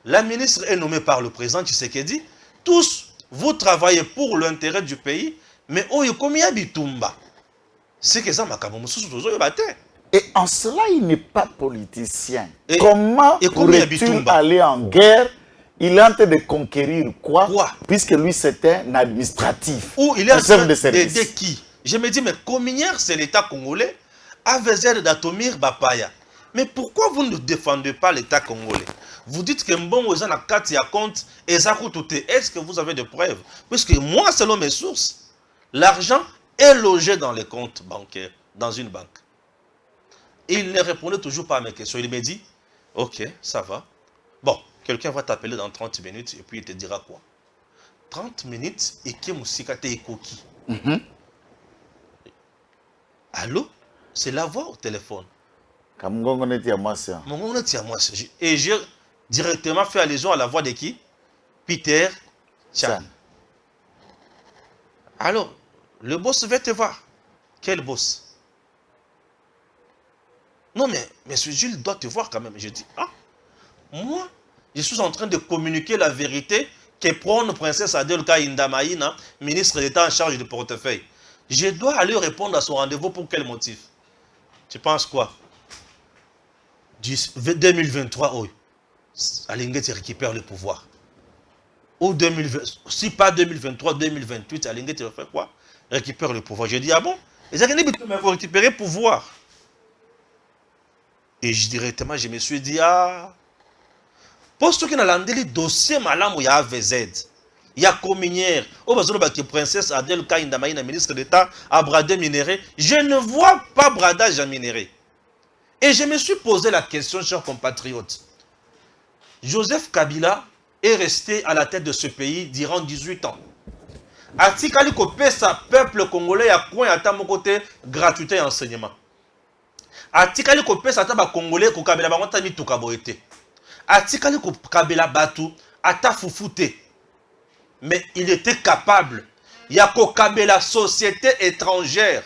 La ministre est nommée par le président Tshisekedi. Tous, vous travaillez pour l'intérêt du pays, mais oyo komi ya bitumba. C'est que ça makambo mususu tozo yebate. Et en cela, il n'est pas politicien. Et, comment pourrait-il aller en guerre? Il est en train de conquérir quoi? Puisque lui, c'est un administratif. Ou il est en train d'aider qui? Je me dis, mais Cominière, c'est l'État congolais. AVZ d'Atomir Bapaya. Mais pourquoi vous ne défendez pas l'État congolais? Vous dites que bon, vous avez un compte et compte et ça coûte tout. Est-ce que vous avez des preuves? Puisque moi, selon mes sources, l'argent est logé dans les comptes bancaires, dans une banque. Il ne répondait toujours pas à mes questions. Il me dit, ok, ça va. Bon, quelqu'un va t'appeler dans 30 minutes et puis il te dira quoi? 30 minutes et qui moussika te ekoki. Allô? C'est la voix au téléphone. Et j'ai directement fait allusion à la voix de qui? Peter Chan. Alors, le boss va te voir. Quel boss? Non, mais monsieur Jules doit te voir quand même. Je dis, ah, moi, je suis en train de communiquer la vérité que prône Princesse Adelka Indamaïna, ministre d'État en charge du portefeuille. Je dois aller répondre à son rendez-vous pour quel motif? Tu penses quoi? 2023, oh, Alinguet récupère le pouvoir. Ou 2020, si pas 2023, 2028, Alinguet fait quoi? Récupère le pouvoir. Je dis, ah bon? Et ça faut récupérer le pouvoir. Et directement, je me suis dit, ah, pour ceux qui n'ont pas le dossier, il y a AVZ, il y a Cominière, il y a Princesse Adelka Indamaïna, ministre d'État, à brader minéré. Je ne vois pas bradage à minéré. Et je me suis posé la question, chers compatriotes. Joseph Kabila est resté à la tête de ce pays durant 18 ans. Atikali kopesa peuple congolais a coin à mon côté gratuité et enseignement. Atikali kopesa taba congolais ko kabela bango mi tukaboete. Atikali ko kabela batu ata fufute. Mais il était capable. Il y a ko kabela société étrangère.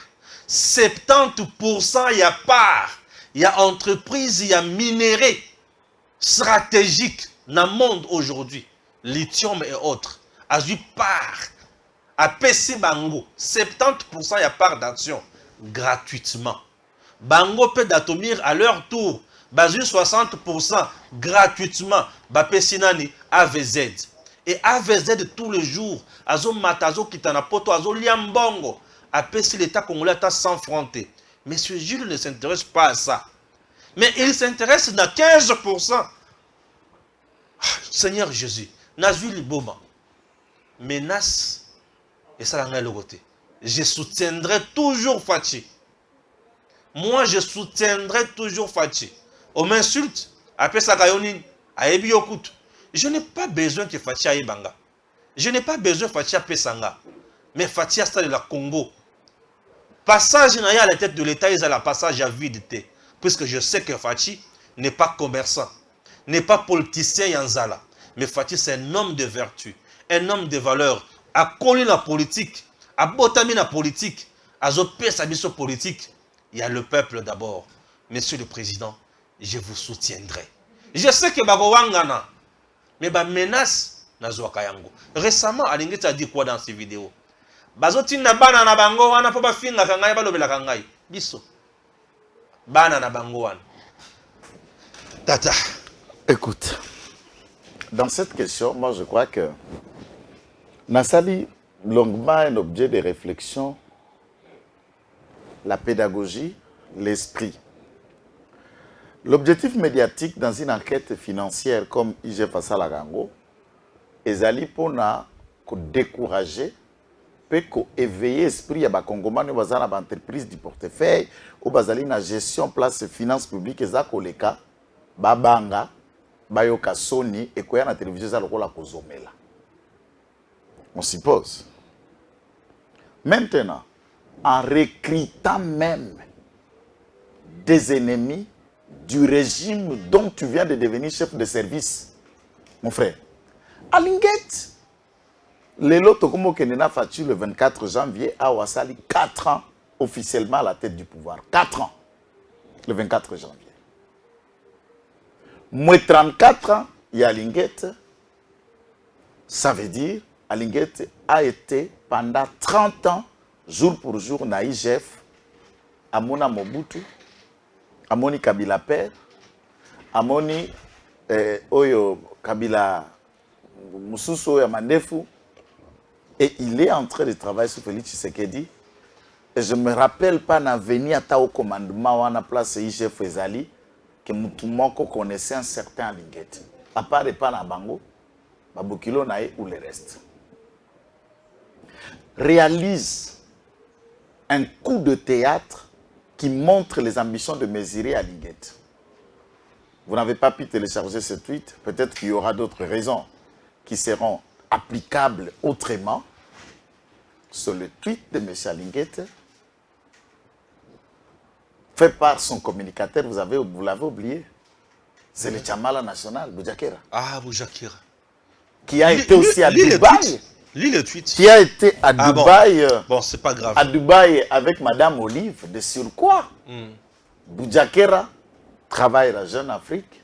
70% il y a part. Il y a entreprise, il y a minéraux stratégiques dans le monde aujourd'hui. Lithium et autres. A eu part. À PC Bango, 70% il y a part d'action gratuitement. Bango peut d'Atomir à leur tour. Basu 60% gratuitement. Bapesi nani AVZ. Et AVZ tous les jours. Azo matazo kitana poto azo liambongo. Apesi l'État congolais à s'enfronter. Monsieur Jules ne s'intéresse pas à ça. Mais il s'intéresse à 15%. Seigneur Jésus, Nazuli Boma, menace, et ça l'a le côté. Je soutiendrai toujours Fachi. Moi, je soutiendrai toujours Fachi. On m'insulte, après ça, je n'ai pas besoin que Fachi aille Banga. Je n'ai pas besoin que Fachi aille Sanga. Mais Fachi a ça de la Congo. Passage à la tête de l'État, il a la passage à vidité. Puisque je sais que Fachi n'est pas commerçant, n'est pas politicien Yanzala. Mais Fachi, c'est un homme de vertu, un homme de valeur. A connu la politique, a botami la politique, a zopé sa mission politique. Il y a le peuple d'abord. Monsieur le Président, je vous soutiendrai. Je sais que Bagowangana, mais ba menace na Zouakayango. Récemment, Alinguet a dit quoi dans ces vidéos? Bazotina bana na bango wana po ba finga kangai ba lobela kangai. Biso. Bana na bango wana. Tata. Écoute, dans cette question, moi je crois que Nassali longuement un objet de réflexion, la pédagogie, l'esprit. L'objectif médiatique dans une enquête financière comme IG Fassala Gango, ezali pona ko décourager peut éveiller l'esprit à Congomani bazana ba entreprise du portefeuille ou bazali na gestion place finance publique za koleka babanga bayoka Sony et koya na télévision za lokola kozomela. On suppose. Maintenant, en recrutant même des ennemis du régime dont tu viens de devenir chef de service, mon frère, Alinguet, le lot comme Kenena Fachi le 24 janvier à Wassali 4 ans officiellement à la tête du pouvoir. 4 ans, le 24 janvier. Moins 34 ans, il y a Alinguet. Ça veut dire, Alinguet a été pendant 30 ans, jour pour jour, na IGF, Amona Mobutu, Amoni Kabila Père, Amoni Oyo Kabila Mususu Oyo Mandefu, et il est en train de travailler sur Félix Tshisekedi. Et je ne me rappelle pas n'a venu à au commandement ou à la place IGF Ezali que Moutoumoko connaissait un certain Alinguet. À part les pas Bango, Babokilo Nae ou le reste. Réalise un coup de théâtre qui montre les ambitions de Mésiré Alinguet. Vous n'avez pas pu télécharger ce tweet. Peut-être qu'il y aura d'autres raisons qui seront applicables autrement. Sur le tweet de M. Alinguet, fait par son communicateur, vous l'avez oublié. C'est le Tchamala national, Boujakera. Ah, Boujakera. Qui a été aussi à Dubaï. Lis le tweet. Qui a été à Dubaï. Bon, c'est pas grave. À Dubaï avec Madame Olive, de surcroît. Boujakera travaille à Jeune Afrique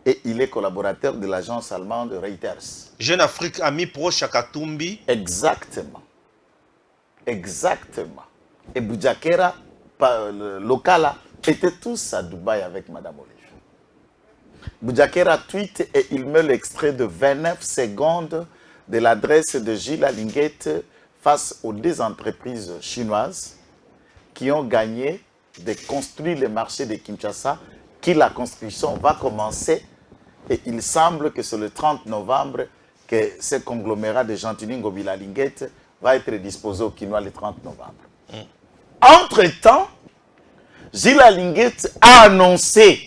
et il est collaborateur de l'agence allemande Reuters. Jeune Afrique, ami proche à Katumbi. Exactement. Exactement. Et Boujakera, le local, étaient tous à Dubaï avec Madame Olive. Boujakera tweet et il met l'extrait de 29 secondes de l'adresse de Gilles Alinguet face aux 2 entreprises chinoises qui ont gagné de construire le marché de Kinshasa, qui la construction va commencer. Et il semble que c'est le 30 novembre que ce conglomérat de Gentini Ngobila Alinguet va être disposé au Quinois le 30 novembre. Entre-temps, Gilles Alinguet a annoncé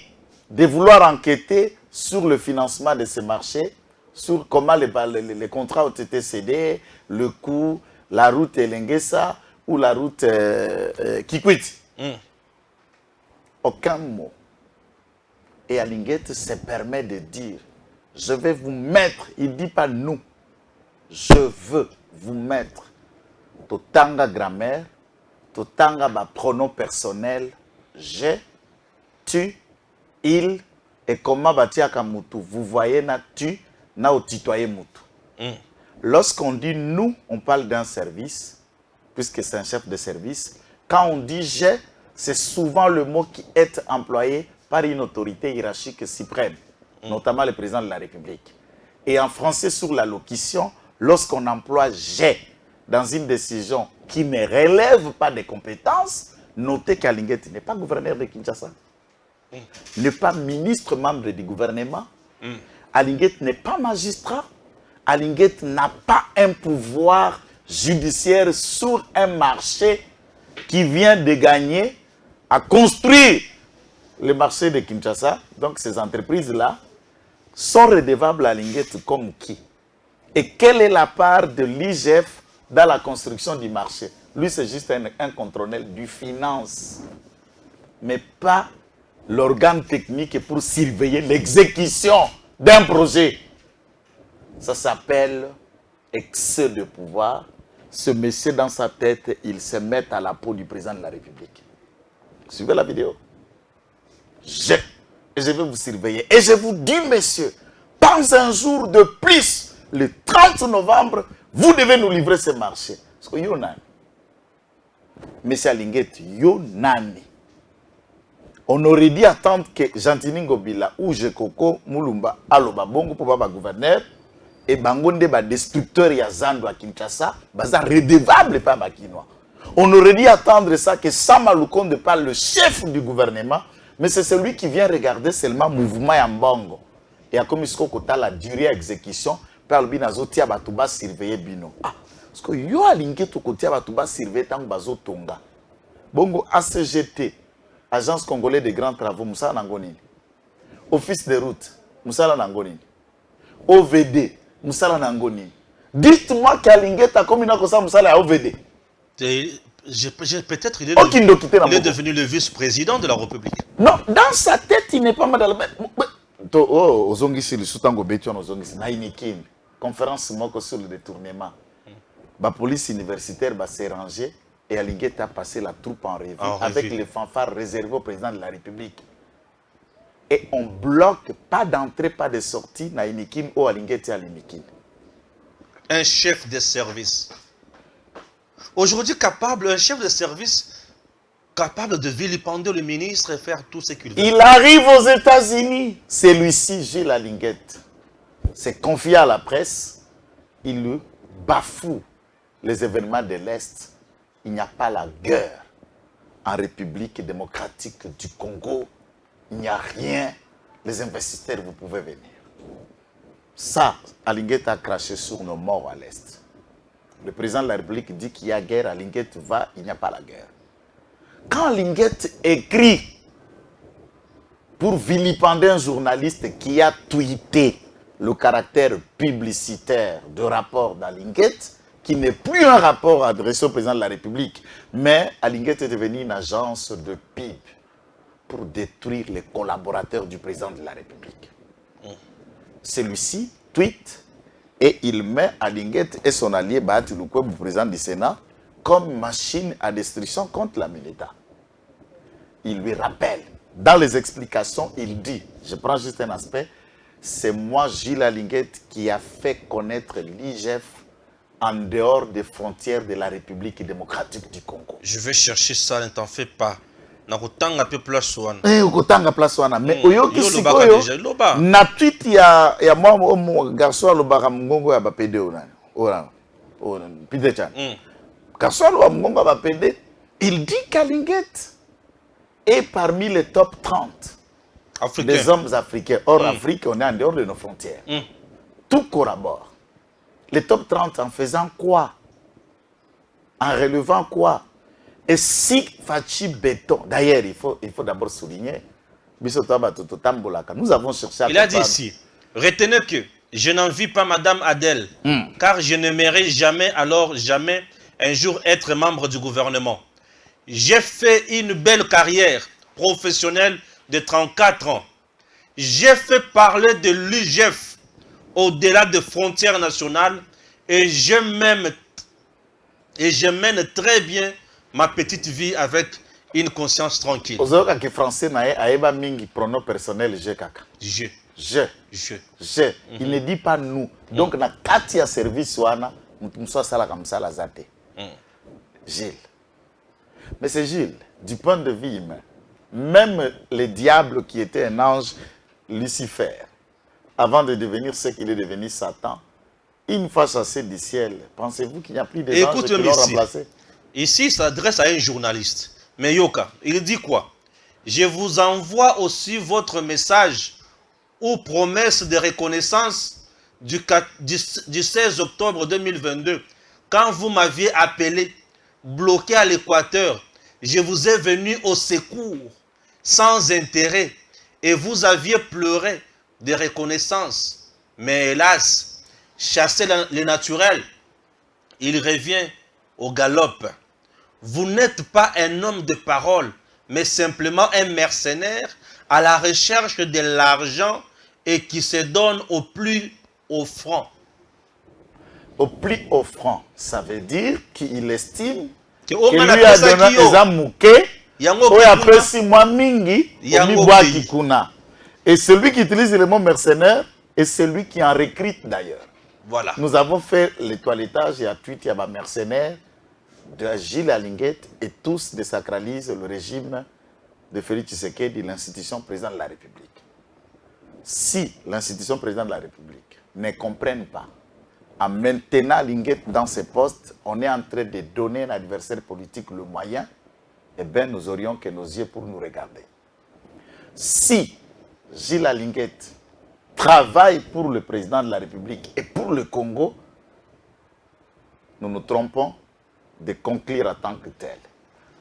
de vouloir enquêter sur le financement de ces marchés, sur comment les contrats ont été cédés, le coût, la route Elengesa ou la route Kikwit. Aucun mot. Et Alinguet se permet de dire, je vais vous mettre, il ne dit pas nous, je veux vous mettre totanga grammaire, totanga pronom personnel, j'ai, tu, il, et comment batiaka mutu. Vous voyez, na tu, na otitoye mutu. Lorsqu'on dit nous, on parle d'un service, puisque c'est un chef de service. Quand on dit j'ai, c'est souvent le mot qui est employé par une autorité hiérarchique suprême, notamment le président de la République. Et en français, sur la locution, lorsqu'on emploie j'ai dans une décision qui ne relève pas des compétences, notez qu'Alinguet n'est pas gouverneur de Kinshasa, n'est pas ministre membre du gouvernement, Alinguet n'est pas magistrat, Alinguet n'a pas un pouvoir judiciaire sur un marché qui vient de gagner à construire le marché de Kinshasa. Donc ces entreprises-là sont redevables à Alinguet comme qui? Et quelle est la part de l'IGF dans la construction du marché? Lui, c'est juste un contrôleur du finance, mais pas l'organe technique pour surveiller l'exécution d'un projet. Ça s'appelle excès de pouvoir. Ce monsieur, dans sa tête, il se met à la peau du président de la République. Suivez la vidéo. Je vais vous surveiller. Et je vous dis, monsieur, pas un jour de plus, le 30 novembre, vous devez nous livrer ce marché. Parce que Yonani, monsieur Alinguet, Yonani. On aurait dû attendre que Gentini Ngobila ou Jekoko Moulumba aloba bongo pour baba gouverneur et bangonde ba destructeur ya Zando à Kinshasa, baza redevable pas bakinois. On aurait dû attendre ça que Sama Lukonde pas le chef du gouvernement, mais c'est celui qui vient regarder seulement mouvement ya mbongo. Et à comme isko kota la durée exécution par le binazotia batuba surveiller bino. Ah, parce que yo alingi to kotia batuba surveiller tant bazo tonga. Bongo ACGT, Agence congolaise de grands travaux, Moussa Nangonini. Office de route, Moussa Nangonini. OVD, Moussa Nangonini. Dites-moi qu'Alingueta comme il a ça Moussa à OVD. Peut-être il est devenu le vice-président de la République. Non, dans sa tête, il n'est pas mal dans le même. Oh, Ozongisi, le Soutango Bétion, Ozongisi, Naïnikin, conférence sur le détournement. La police universitaire va s'arranger et Alinguet a passé la troupe en revue, En avec revue. les fanfares réservés au président de la République. Et on bloque pas d'entrée, pas de sortie na Inikin ou Alinguet et Alinikin. Un chef de service. Aujourd'hui, un chef de service capable de vilipender le ministre et faire tout ce qu'il veut. Il arrive aux États-Unis. Celui-ci, Gilles Alinguet, s'est confié à la presse. Il le bafoue les événements de l'Est. Il n'y a pas la guerre en République démocratique du Congo. Il n'y a rien. Les investisseurs, vous pouvez venir. Ça, Alinguet a craché sur nos morts à l'Est. Le président de la République dit qu'il y a guerre. Alinguet va, il n'y a pas la guerre. Quand Alinguet écrit pour vilipender un journaliste qui a tweeté le caractère publicitaire du rapport d'Alinguet, qui n'est plus un rapport adressé au président de la République, mais Alinguet est devenu une agence de pub pour détruire les collaborateurs du président de la République. Celui-ci tweet et il met Alinguet et son allié Bahati Lukwebo, président du Sénat, comme machine à destruction contre la Milita. Il lui rappelle, dans les explications, il dit, je prends juste un aspect, c'est moi, Gilles Alinguet, qui a fait connaître l'IGF en dehors des frontières de la République démocratique du Congo. Je vais chercher ça, ne t'en fais pas. Nakotanga pe place wana. Okotanga place wana, mais oyoki Yo lobaka sikoyo, déjà, loba. na tweet ya moi garçon alobaka mongongo ya bapede ona. Peter Chan. Garçon alobaka mongongo ya bapede, il dit qu'Alinguet est parmi les top 30 Africain. des hommes africains. Hors Afrique, on est en dehors de nos frontières. Tout collabore. Les top 30 en faisant quoi? En relevant quoi? Et si Fachi Béton, d'ailleurs, il faut d'abord souligner, nous avons cherché à Il a dit comprendre. ici, retenez que je n'envie pas Madame Adèle, car je n'aimerais jamais, alors jamais, un jour être membre du gouvernement. J'ai fait une belle carrière professionnelle de 34 ans. J'ai fait parler de l'UGF au-delà des frontières nationales et je mène très bien ma petite vie avec une conscience tranquille. Ozoka ki français na ye aeba mingi pronom personnel je kaka. Je. Il ne dit pas nous. Donc na kati ya service wana mso sala comme ça la zate. Gilles. Mais c'est Gilles, du point de vue humain, même le diable qui était un ange, Lucifer, avant de devenir ce qu'il est devenu Satan, une fois chassé du ciel, pensez-vous qu'il n'y a plus de anges qui l'ont remplacé? Ici, il s'adresse à un journaliste. Mais Yoka, il dit quoi? Je vous envoie aussi votre message ou promesse de reconnaissance du 16 octobre 2022. Quand vous m'aviez appelé, bloqué à l'Équateur, je vous ai venu au secours, sans intérêt, et vous aviez pleuré de reconnaissance. Mais hélas, chasser le naturel, il revient au galop. Vous n'êtes pas un homme de parole, mais simplement un mercenaire à la recherche de l'argent et qui se donne au plus offrant. Au plus offrant, ça veut dire qu'il estime Que que lui a donné des amouké, ou après 6 mois mingi, kuna. Et celui qui utilise le mot mercenaire est celui qui en recrute d'ailleurs. Voilà. Nous avons fait le toilettage et à tweet, il y a un mercenaire de Gilles Alinguet et tous désacralisent le régime de Félix Tshisekedi, l'institution président de la République. Si l'institution président de la République ne comprenne pas, en maintenant Alinguet dans ses postes, on est en train de donner à l'adversaire politique le moyen, eh bien nous aurions que nos yeux pour nous regarder. Si Gilles Alinguet travaille pour le président de la République et pour le Congo, nous nous trompons de conclure en tant que tel.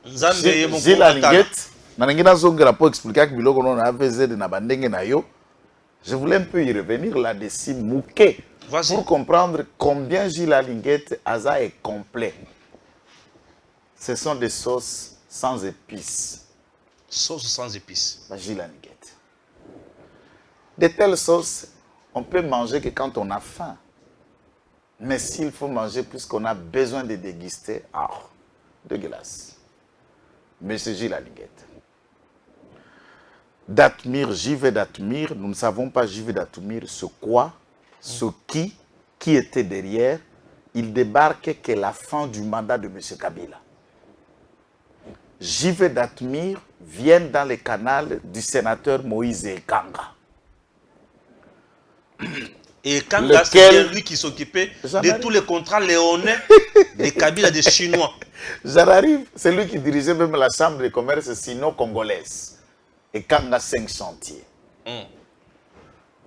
Gilles Alinguet, je voulais un peu y revenir là-dessus, mouquet, pour comprendre combien Gilles Alinguet est complet. Ce sont des sauces sans épices. Sauce sans épices. Gilles Alinguet. De telles sauces, on peut manger que quand on a faim. Mais s'il faut manger puisqu'on a besoin de déguster, dégueulasse. Monsieur Gilles Alinguet. Datmir, JV Datmir, nous ne savons pas JV Datmir ce quoi, ce qui était derrière. Il débarque que la fin du mandat de M. Kabila. JV Datmir vient dans le canal du sénateur Moïse Ekanga. Et Kanga, c'est bien lui qui s'occupait de tous les contrats léonais des Kabila des Chinois. J'arrive, c'est lui qui dirigeait même la chambre de commerce sino-congolaise. Et Kanga 5 chantiers.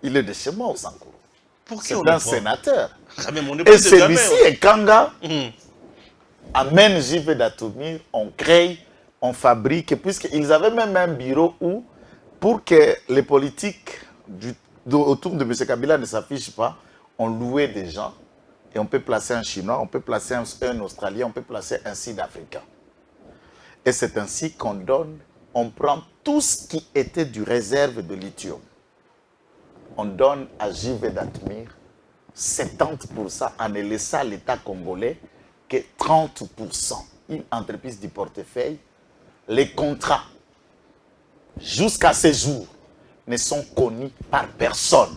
Il est de chez moi au Sankourou. C'est un sénateur. Et celui-ci, Ekanga, amène JV Datmir, on crée, on fabrique, puisqu'ils avaient même un bureau où, pour que les politiques autour de M. Kabila ne s'affichent pas, on louait des gens et on peut placer un Chinois, on peut placer un Australien, on peut placer un Sud-Africain. Et c'est ainsi qu'on donne, on prend tout ce qui était du réserve de lithium. On donne à JV Datmir 70% en ne laissant l'État congolais que 30%. Une entreprise du portefeuille. Les contrats, jusqu'à ce jour, ne sont connus par personne.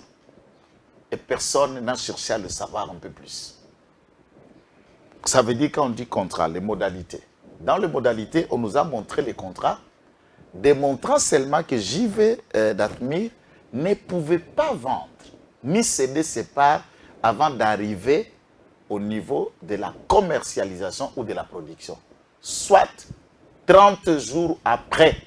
Et personne n'a cherché à le savoir un peu plus. Ça veut dire quand on dit contrat, les modalités. Dans les modalités, on nous a montré les contrats, démontrant seulement que JV Datmir ne pouvait pas vendre, ni céder ses parts avant d'arriver au niveau de la commercialisation ou de la production. Soit 30 jours après,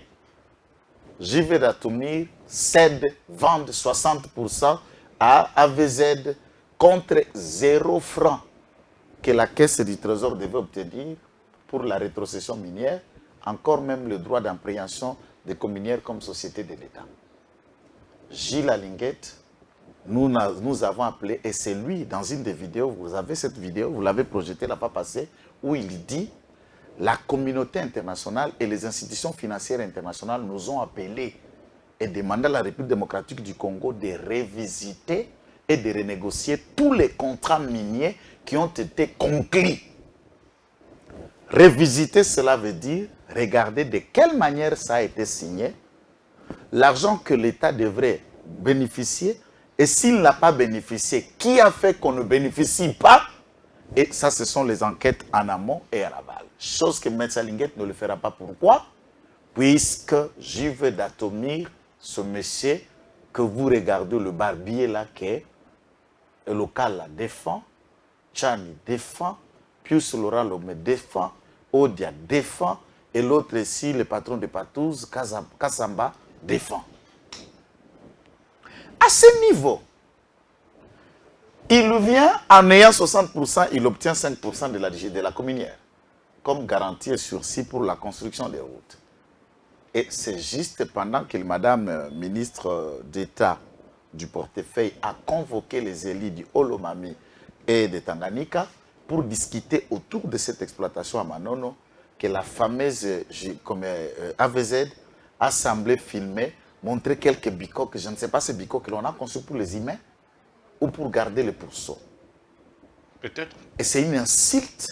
JV Datmir cède, vend 60% à AVZ contre 0 francs que la caisse du trésor devait obtenir pour la rétrocession minière, encore même le droit d'appréhension des communières comme société de l'État. Gilles Alinguet, nous avons appelé, et c'est lui, dans une des vidéos, vous avez cette vidéo, vous l'avez projetée la fois passée, où il dit la communauté internationale et les institutions financières internationales nous ont appelés et demandé à la République démocratique du Congo de revisiter et de renégocier tous les contrats miniers qui ont été conclus. Revisiter, cela veut dire regarder de quelle manière ça a été signé, l'argent que l'État devrait bénéficier, et s'il n'a pas bénéficié, qui a fait qu'on ne bénéficie pas? Et ça, ce sont les enquêtes en amont et à l'aval. Chose que M. Alinguet ne le fera pas. Pourquoi? Puisque JV Datmir, ce monsieur que vous regardez, le barbier là, qui est le local là, défend, Chani défend, Pius Laurent me défend, Odia défend, et l'autre ici, le patron de Patouze, Kassamba, défend. À ce niveau, il vient en ayant 60%, il obtient 5% de la communière, comme garantie et sursis pour la construction des routes. Et c'est juste pendant que Madame ministre d'État du portefeuille a convoqué les élus du Olomami et de Tanganyika pour discuter autour de cette exploitation à Manono, que la fameuse AVZ a semblé filmer, montrer quelques bicoques, je ne sais pas ces bicoques que l'on a conçus pour les humains ou pour garder les pourceaux. Peut-être. Et c'est une insulte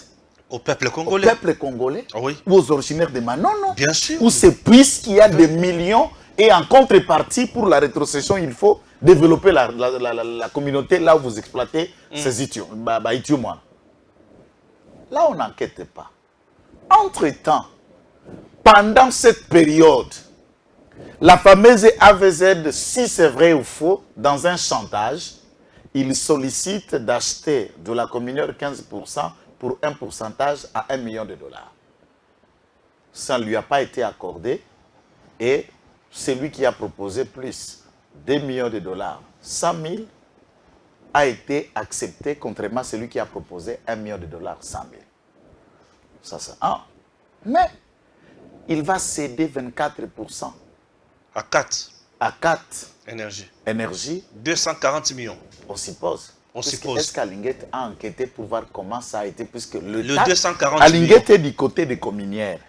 au peuple congolais. Au peuple congolais, oui. Ou aux originaires de Manono. Bien sûr. Où c'est puisqu'il y a des millions et en contrepartie pour la rétrocession, il faut développer la communauté là où vous exploitez ces itiums. Là, on n'enquête pas. Entre-temps, pendant cette période, la fameuse AVZ, si c'est vrai ou faux, dans un chantage, il sollicite d'acheter de la communière 15% pour un pourcentage à $1 million. Ça ne lui a pas été accordé et celui qui a proposé plus, $2 millions, 100 000, a été accepté contrairement à celui qui a proposé $1 million, 100 000. Ça, c'est un. Mais il va céder 24%. À 4. À 4. Énergie. Énergie. 240 millions. On suppose. On suppose. Est-ce qu'Alinguet a enquêté pour voir comment ça a été, puisque le 240 Alinguet est du côté des communières.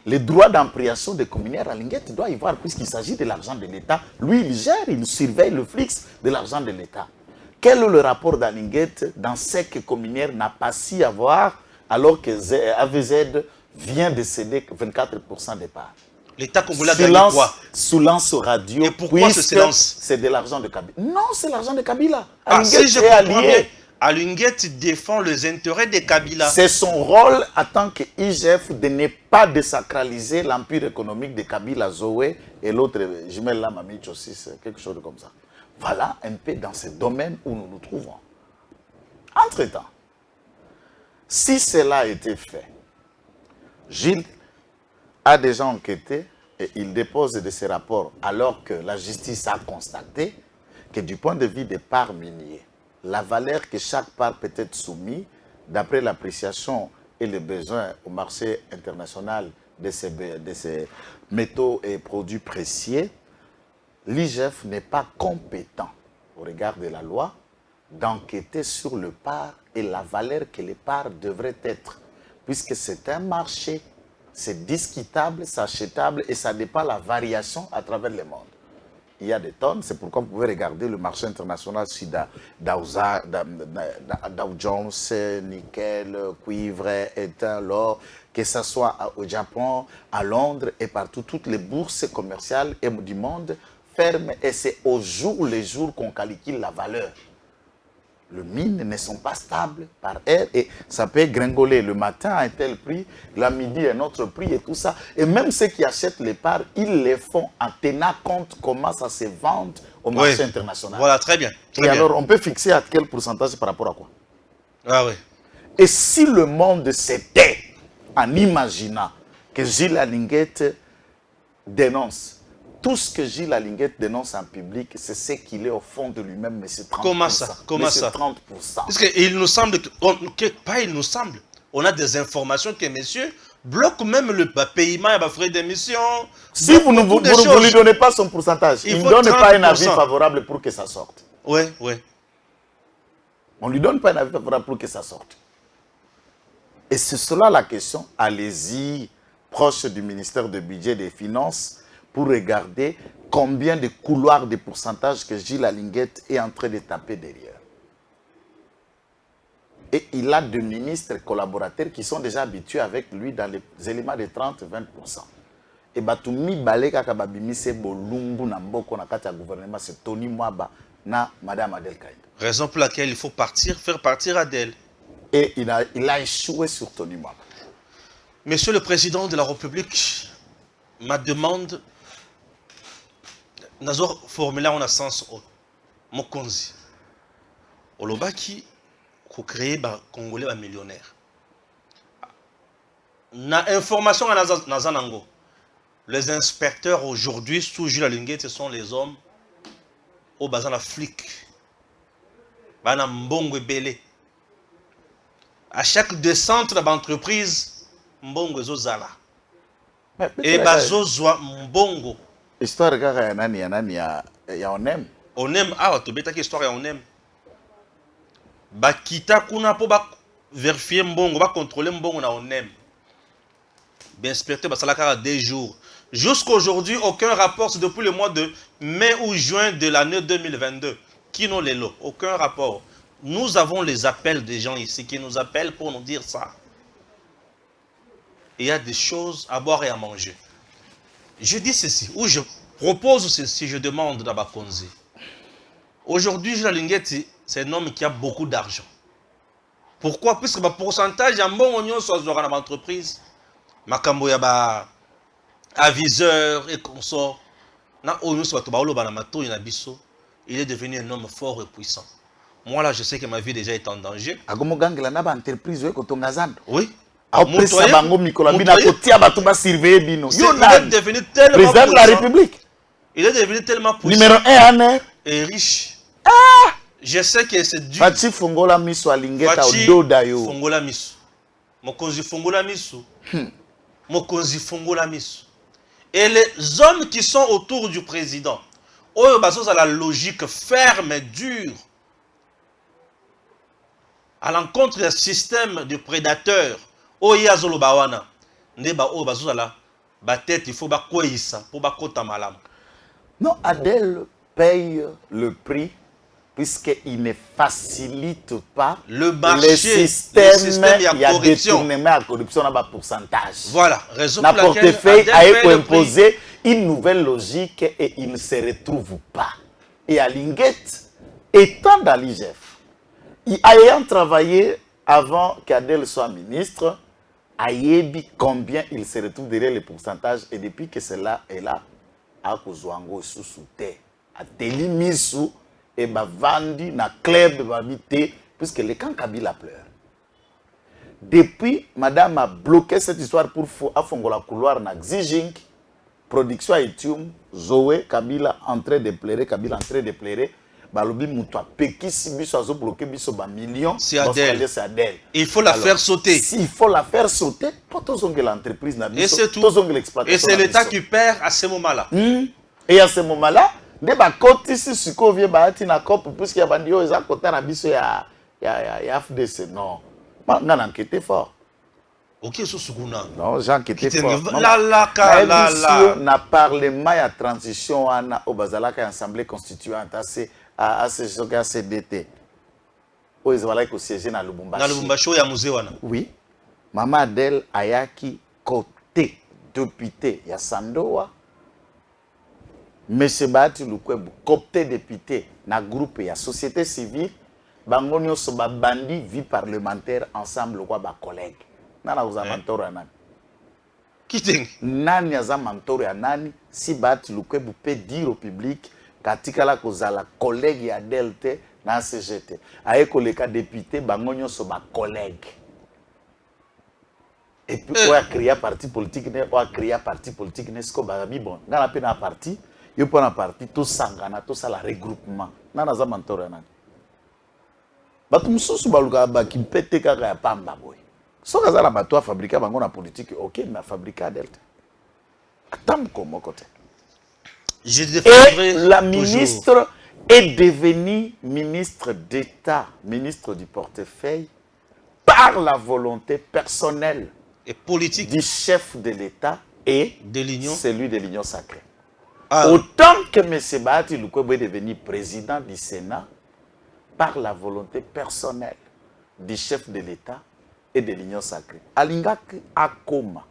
Les droits d'appréhension des communières, Alinguet doit y voir, puisqu'il s'agit de l'argent de l'État. Lui, il gère, il surveille le flux de l'argent de l'État. Quel est le rapport d'Alinguet dans ce que communière n'a pas si à voir, alors que AVZ vient de céder 24% des parts. L'État congolais a gagné quoi? Silence radio. Et pourquoi ce silence? C'est de l'argent de Kabila. Non, c'est l'argent de Kabila. Si je comprends bien, Alunguet défend les intérêts de Kabila. C'est son rôle en tant qu'IGF de ne pas désacraliser l'empire économique de Kabila, Zoé et l'autre, jumelle là, Mamich aussi, c'est quelque chose comme ça. Voilà un peu dans ce domaine où nous nous trouvons. Entre-temps, si cela a été fait, Gilles a déjà enquêté et il dépose de ses rapports alors que la justice a constaté que du point de vue des parts minières, la valeur que chaque part peut être soumise, d'après l'appréciation et les besoins au marché international de ces métaux et produits précieux, l'IGF n'est pas compétent au regard de la loi d'enquêter sur le part et la valeur que les parts devraient être, puisque c'est un marché. C'est discutable, c'est achetable et ça dépend de la variation à travers le monde. Il y a des tonnes, c'est pourquoi vous pouvez regarder le marché international sur Dow Jones, nickel, cuivre, étain, l'or, que ce soit au Japon, à Londres et partout, toutes les bourses commerciales du monde ferment et c'est au jour le jour qu'on calcule la valeur. Les mines ne sont pas stables par air et ça peut gringoler. Le matin à un tel prix, la midi à un autre prix et tout ça. Et même ceux qui achètent les parts, ils les font en tenant compte comment ça se vend au marché international. Voilà, très bien. Très bien. Alors, on peut fixer à quel pourcentage par rapport à quoi? Ah oui. Et si le monde s'était en imaginant que Gilles Alinghet dénonce, tout ce que Gilles Alinghet dénonce en public, c'est ce qu'il est au fond de lui-même, mais c'est 30%. Comment ça? Comment ça? 30%. Parce qu'il nous semble, pas il nous semble, on a des informations que monsieur bloque même le paiement et les frais d'émission. Si vous ne lui donnez pas son pourcentage, il ne donne pas un avis favorable pour que ça sorte. Oui, oui. On ne lui donne pas un avis favorable pour que ça sorte. Et c'est cela la question. Allez-y, proche du ministère du Budget et des Finances, pour regarder combien de couloirs de pourcentage que Gilles Alinghet est en train de taper derrière. Et il a des ministres collaborateurs qui sont déjà habitués avec lui dans les éléments de 30-20%. Et Batoumi Baleka Kababimi se bolumbu na mboko na kati ya gouvernement, c'est Tony Mwaba na Madame Adel Kaïd. Raison pour laquelle il faut faire partir Adel. Et il a échoué sur Tony Mwaba. Monsieur le Président de la République, ma demande, Nazor formula en sens Mokonzi. Olobaki, ko créer ba Congolais ba millionnaire. Na information à Nazanango. Les inspecteurs aujourd'hui sous Gilles Alinghet, ce sont les hommes au bazan la flic. Bana mbongo belé. À chaque descente d'entreprise, mbongo zozala. Et bazozwa mbongo. Histoire kaka ya nani ya onem. Onem ah to beta ki histoire ya onem. Ba kita kuna po ba vérifier mbongo, ba contrôler mbongo na onem. Bien inspecteur ba salaka 2 jours. Jusqu'aujourd'hui, aucun rapport, c'est depuis le mois de mai ou juin de l'année 2022. Qui nous les lots? Aucun rapport. Nous avons les appels des gens ici qui nous appellent pour nous dire ça. Il y a des choses à boire et à manger. Je dis ceci, ou je propose ceci, je demande d'Abakonzi. Aujourd'hui, Gilles Alinghet, c'est un homme qui a beaucoup d'argent. Pourquoi? Puisque le pourcentage, il y a un bon oignon sur l'entreprise. Makambo yaba aviseur et consort. Il est devenu un homme fort et puissant. Moi là, je sais que ma vie déjà est en danger. Oui. Il est devenu tellement président de la République. Il est devenu tellement puissant. Numéro 1 et riche. Je sais que c'est dû. Fachi Fongola Miso Alingeta Ododayo. Fongola Miso. Mokonzi Fongola Miso. Mokonzi Fongola Miso. Et les hommes qui sont autour du président, eux, ils ont la logique ferme et dure. À l'encontre du système du prédateur, il faut non, Adel paye le prix puisqu'il ne facilite pas le marché, le système, il y a corruption. Détournement à corruption dans le pourcentage. Voilà, raison pour laquelle portefeuille a imposé une nouvelle logique et il ne se retrouve pas. Et Alinguet, étant dans l'IGF, ayant travaillé avant qu'Adel soit ministre, Ayebi combien il se retrouve derrière les pourcentages et depuis que cela est là, à Kozwango sous-souté, à Telimisu et Bavandi na club Babité, puisque les camps Kabila pleure. Depuis, madame a bloqué cette histoire pour Afongola couloir na Xijing, production Etium, Zoé, Kabila en train de pleurer, Kabila en train de pleurer. Balobi Moutoua, Pekisi Biso a bloqué Biso ba millions. C'est Adèle. Il faut la faire sauter. S'il faut la faire sauter, pour l'entreprise n'a et c'est tout. Et c'est l'État qui perd à ce moment-là. Et à ce moment-là, des côté ici, ce qu'on vient bâtir na COP, puisqu'il y a bandio, ils ont côté na Biso ya FDC. Non, on a enquêté fort. Ok, ce Suguna. Non, j'ai enquêté fort. La parlement ya transition au Bazalaka Assemblée constituante à ce CDT. Où ils ont siégé dans Lubumbashi. Dans Lubumbashi, il y a un musée. Oui. Maman Adèle Ayaki, côté député, il y a Sandoa. Monsieur Bati Lukwebu, côté député, dans le groupe, il y a société civile. Bangonio Soba Bandi, vie parlementaire, ensemble, quoi, ba collègue. Nana vous a mentor à Nani. Qui t'es? Nani a mentor à Nani, si Bati Lukwebu peut dire au public, katikala kozala collègue ya Delte na CGT ayeko leka député bangonyo so ba collègue et puis on a créé parti politique ne sko ba bi bon ngana pe na parti yo pona parti to sangana to sala regroupement na za mentor na batu mususu baluka ba ki pete kaka ya pamba boy so kazala bato fabriquer bango na politique OK mais fabriquer Delte atam comme côté. Et la ministre est devenue ministre d'État, ministre du portefeuille, par la volonté personnelle et politique du chef de l'État et de celui de l'Union sacrée. Autant que M. Bahati Lukwebo est devenu président du Sénat par la volonté personnelle du chef de l'État et de l'Union sacrée. Alingak Akoma,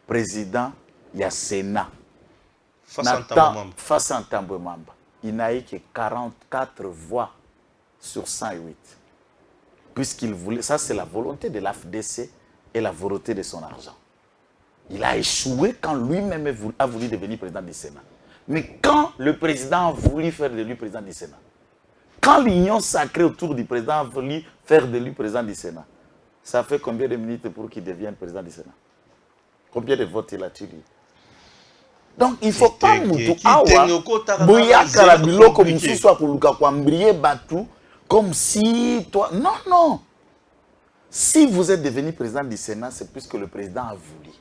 président du Sénat. Face à Tambwe Mamba, il n'a eu que 44 voix sur 108. Puisqu'il voulait, ça c'est la volonté de l'AFDC et la volonté de son argent. Il a échoué quand lui-même a voulu devenir président du Sénat. Mais quand le président a voulu faire de lui président du Sénat, quand l'union sacrée autour du président a voulu faire de lui président du Sénat, ça fait combien de minutes pour qu'il devienne président du Sénat? Combien de votes il a tiré? Donc il ne faut pas moutou awa boya karabiloko mususu akoluka kwambrier batu comme si toi non non. Si vous êtes devenu président du Sénat, c'est puisque le président a voulu.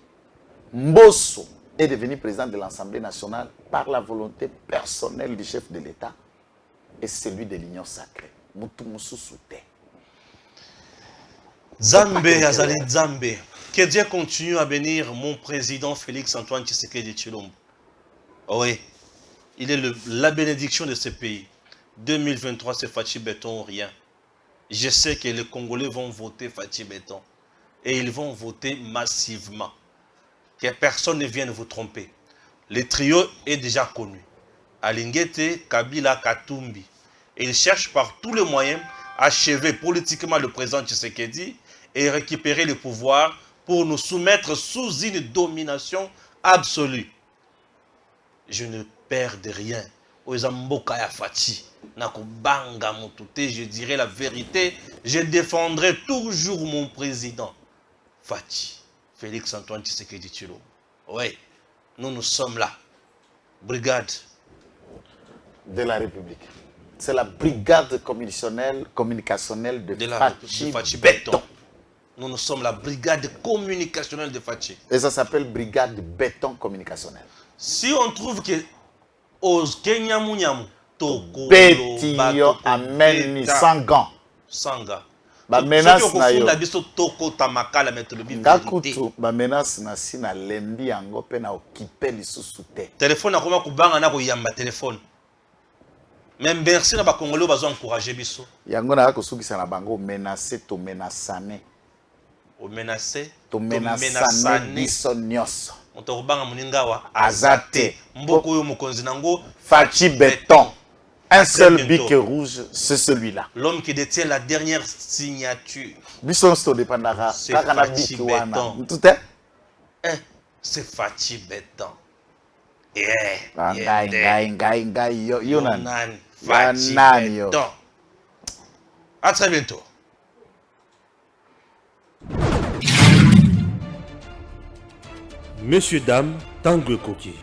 Mbosso est devenu président de l'Assemblée nationale par la volonté personnelle du chef de l'État et celui de l'Union sacrée. Moutou mususu te. Zambé Azali Zambé. Que Dieu continue à bénir mon président Félix Antoine Tshisekedi Tshilombo. Oui, il est la bénédiction de ce pays. 2023, c'est Fachi Béton ou rien. Je sais que les Congolais vont voter Fachi Béton. Et ils vont voter massivement. Que personne ne vienne vous tromper. Le trio est déjà connu. Alinguete, Kabila, Katumbi. Et ils cherchent par tous les moyens à achever politiquement le président Tshisekedi et récupérer le pouvoir pour nous soumettre sous une domination absolue. Je ne perds de rien. Je dirai la vérité. Je défendrai toujours mon président. Fachi, Félix Antoine Tshisekedi Tshilombo. Oui, nous sommes là. Brigade de la République. C'est la brigade communicationnelle de Fachi Béton. Nous sommes la brigade communicationnelle de Fachi. Et ça s'appelle brigade béton communicationnelle. Si on trouve que aux Kenya Mouniamou, Toko, Betio, Amen, Sanga. Sanga. Ba menace na yo. Toko Tamakala mettre le bif. Ngakutu ba menace na si na lembi yango pe na okipe lisusu te. Téléphone na koma kubanga na ko yamba téléphone. Mais merci na ba Congolais bazo encourager biso. Yango na kosukisa na bango menacer to menacane. O menacer, To menacane biso nyonso. on te robanga muningawa Azate. mboko yo mokonzi nango Fachi Béton. Un seul bientôt. bic rouge, c'est celui-là. l'homme qui détient la dernière signature. Biso sto dépendara. C'est Kaka na Fachi bic wana. Béton. Tout est. C'est Fachi Béton. Ngai, yo nani. Nani. Ya Fachi nani yo. Béton. À très bientôt. Messieurs, dames, Tanguy Koki.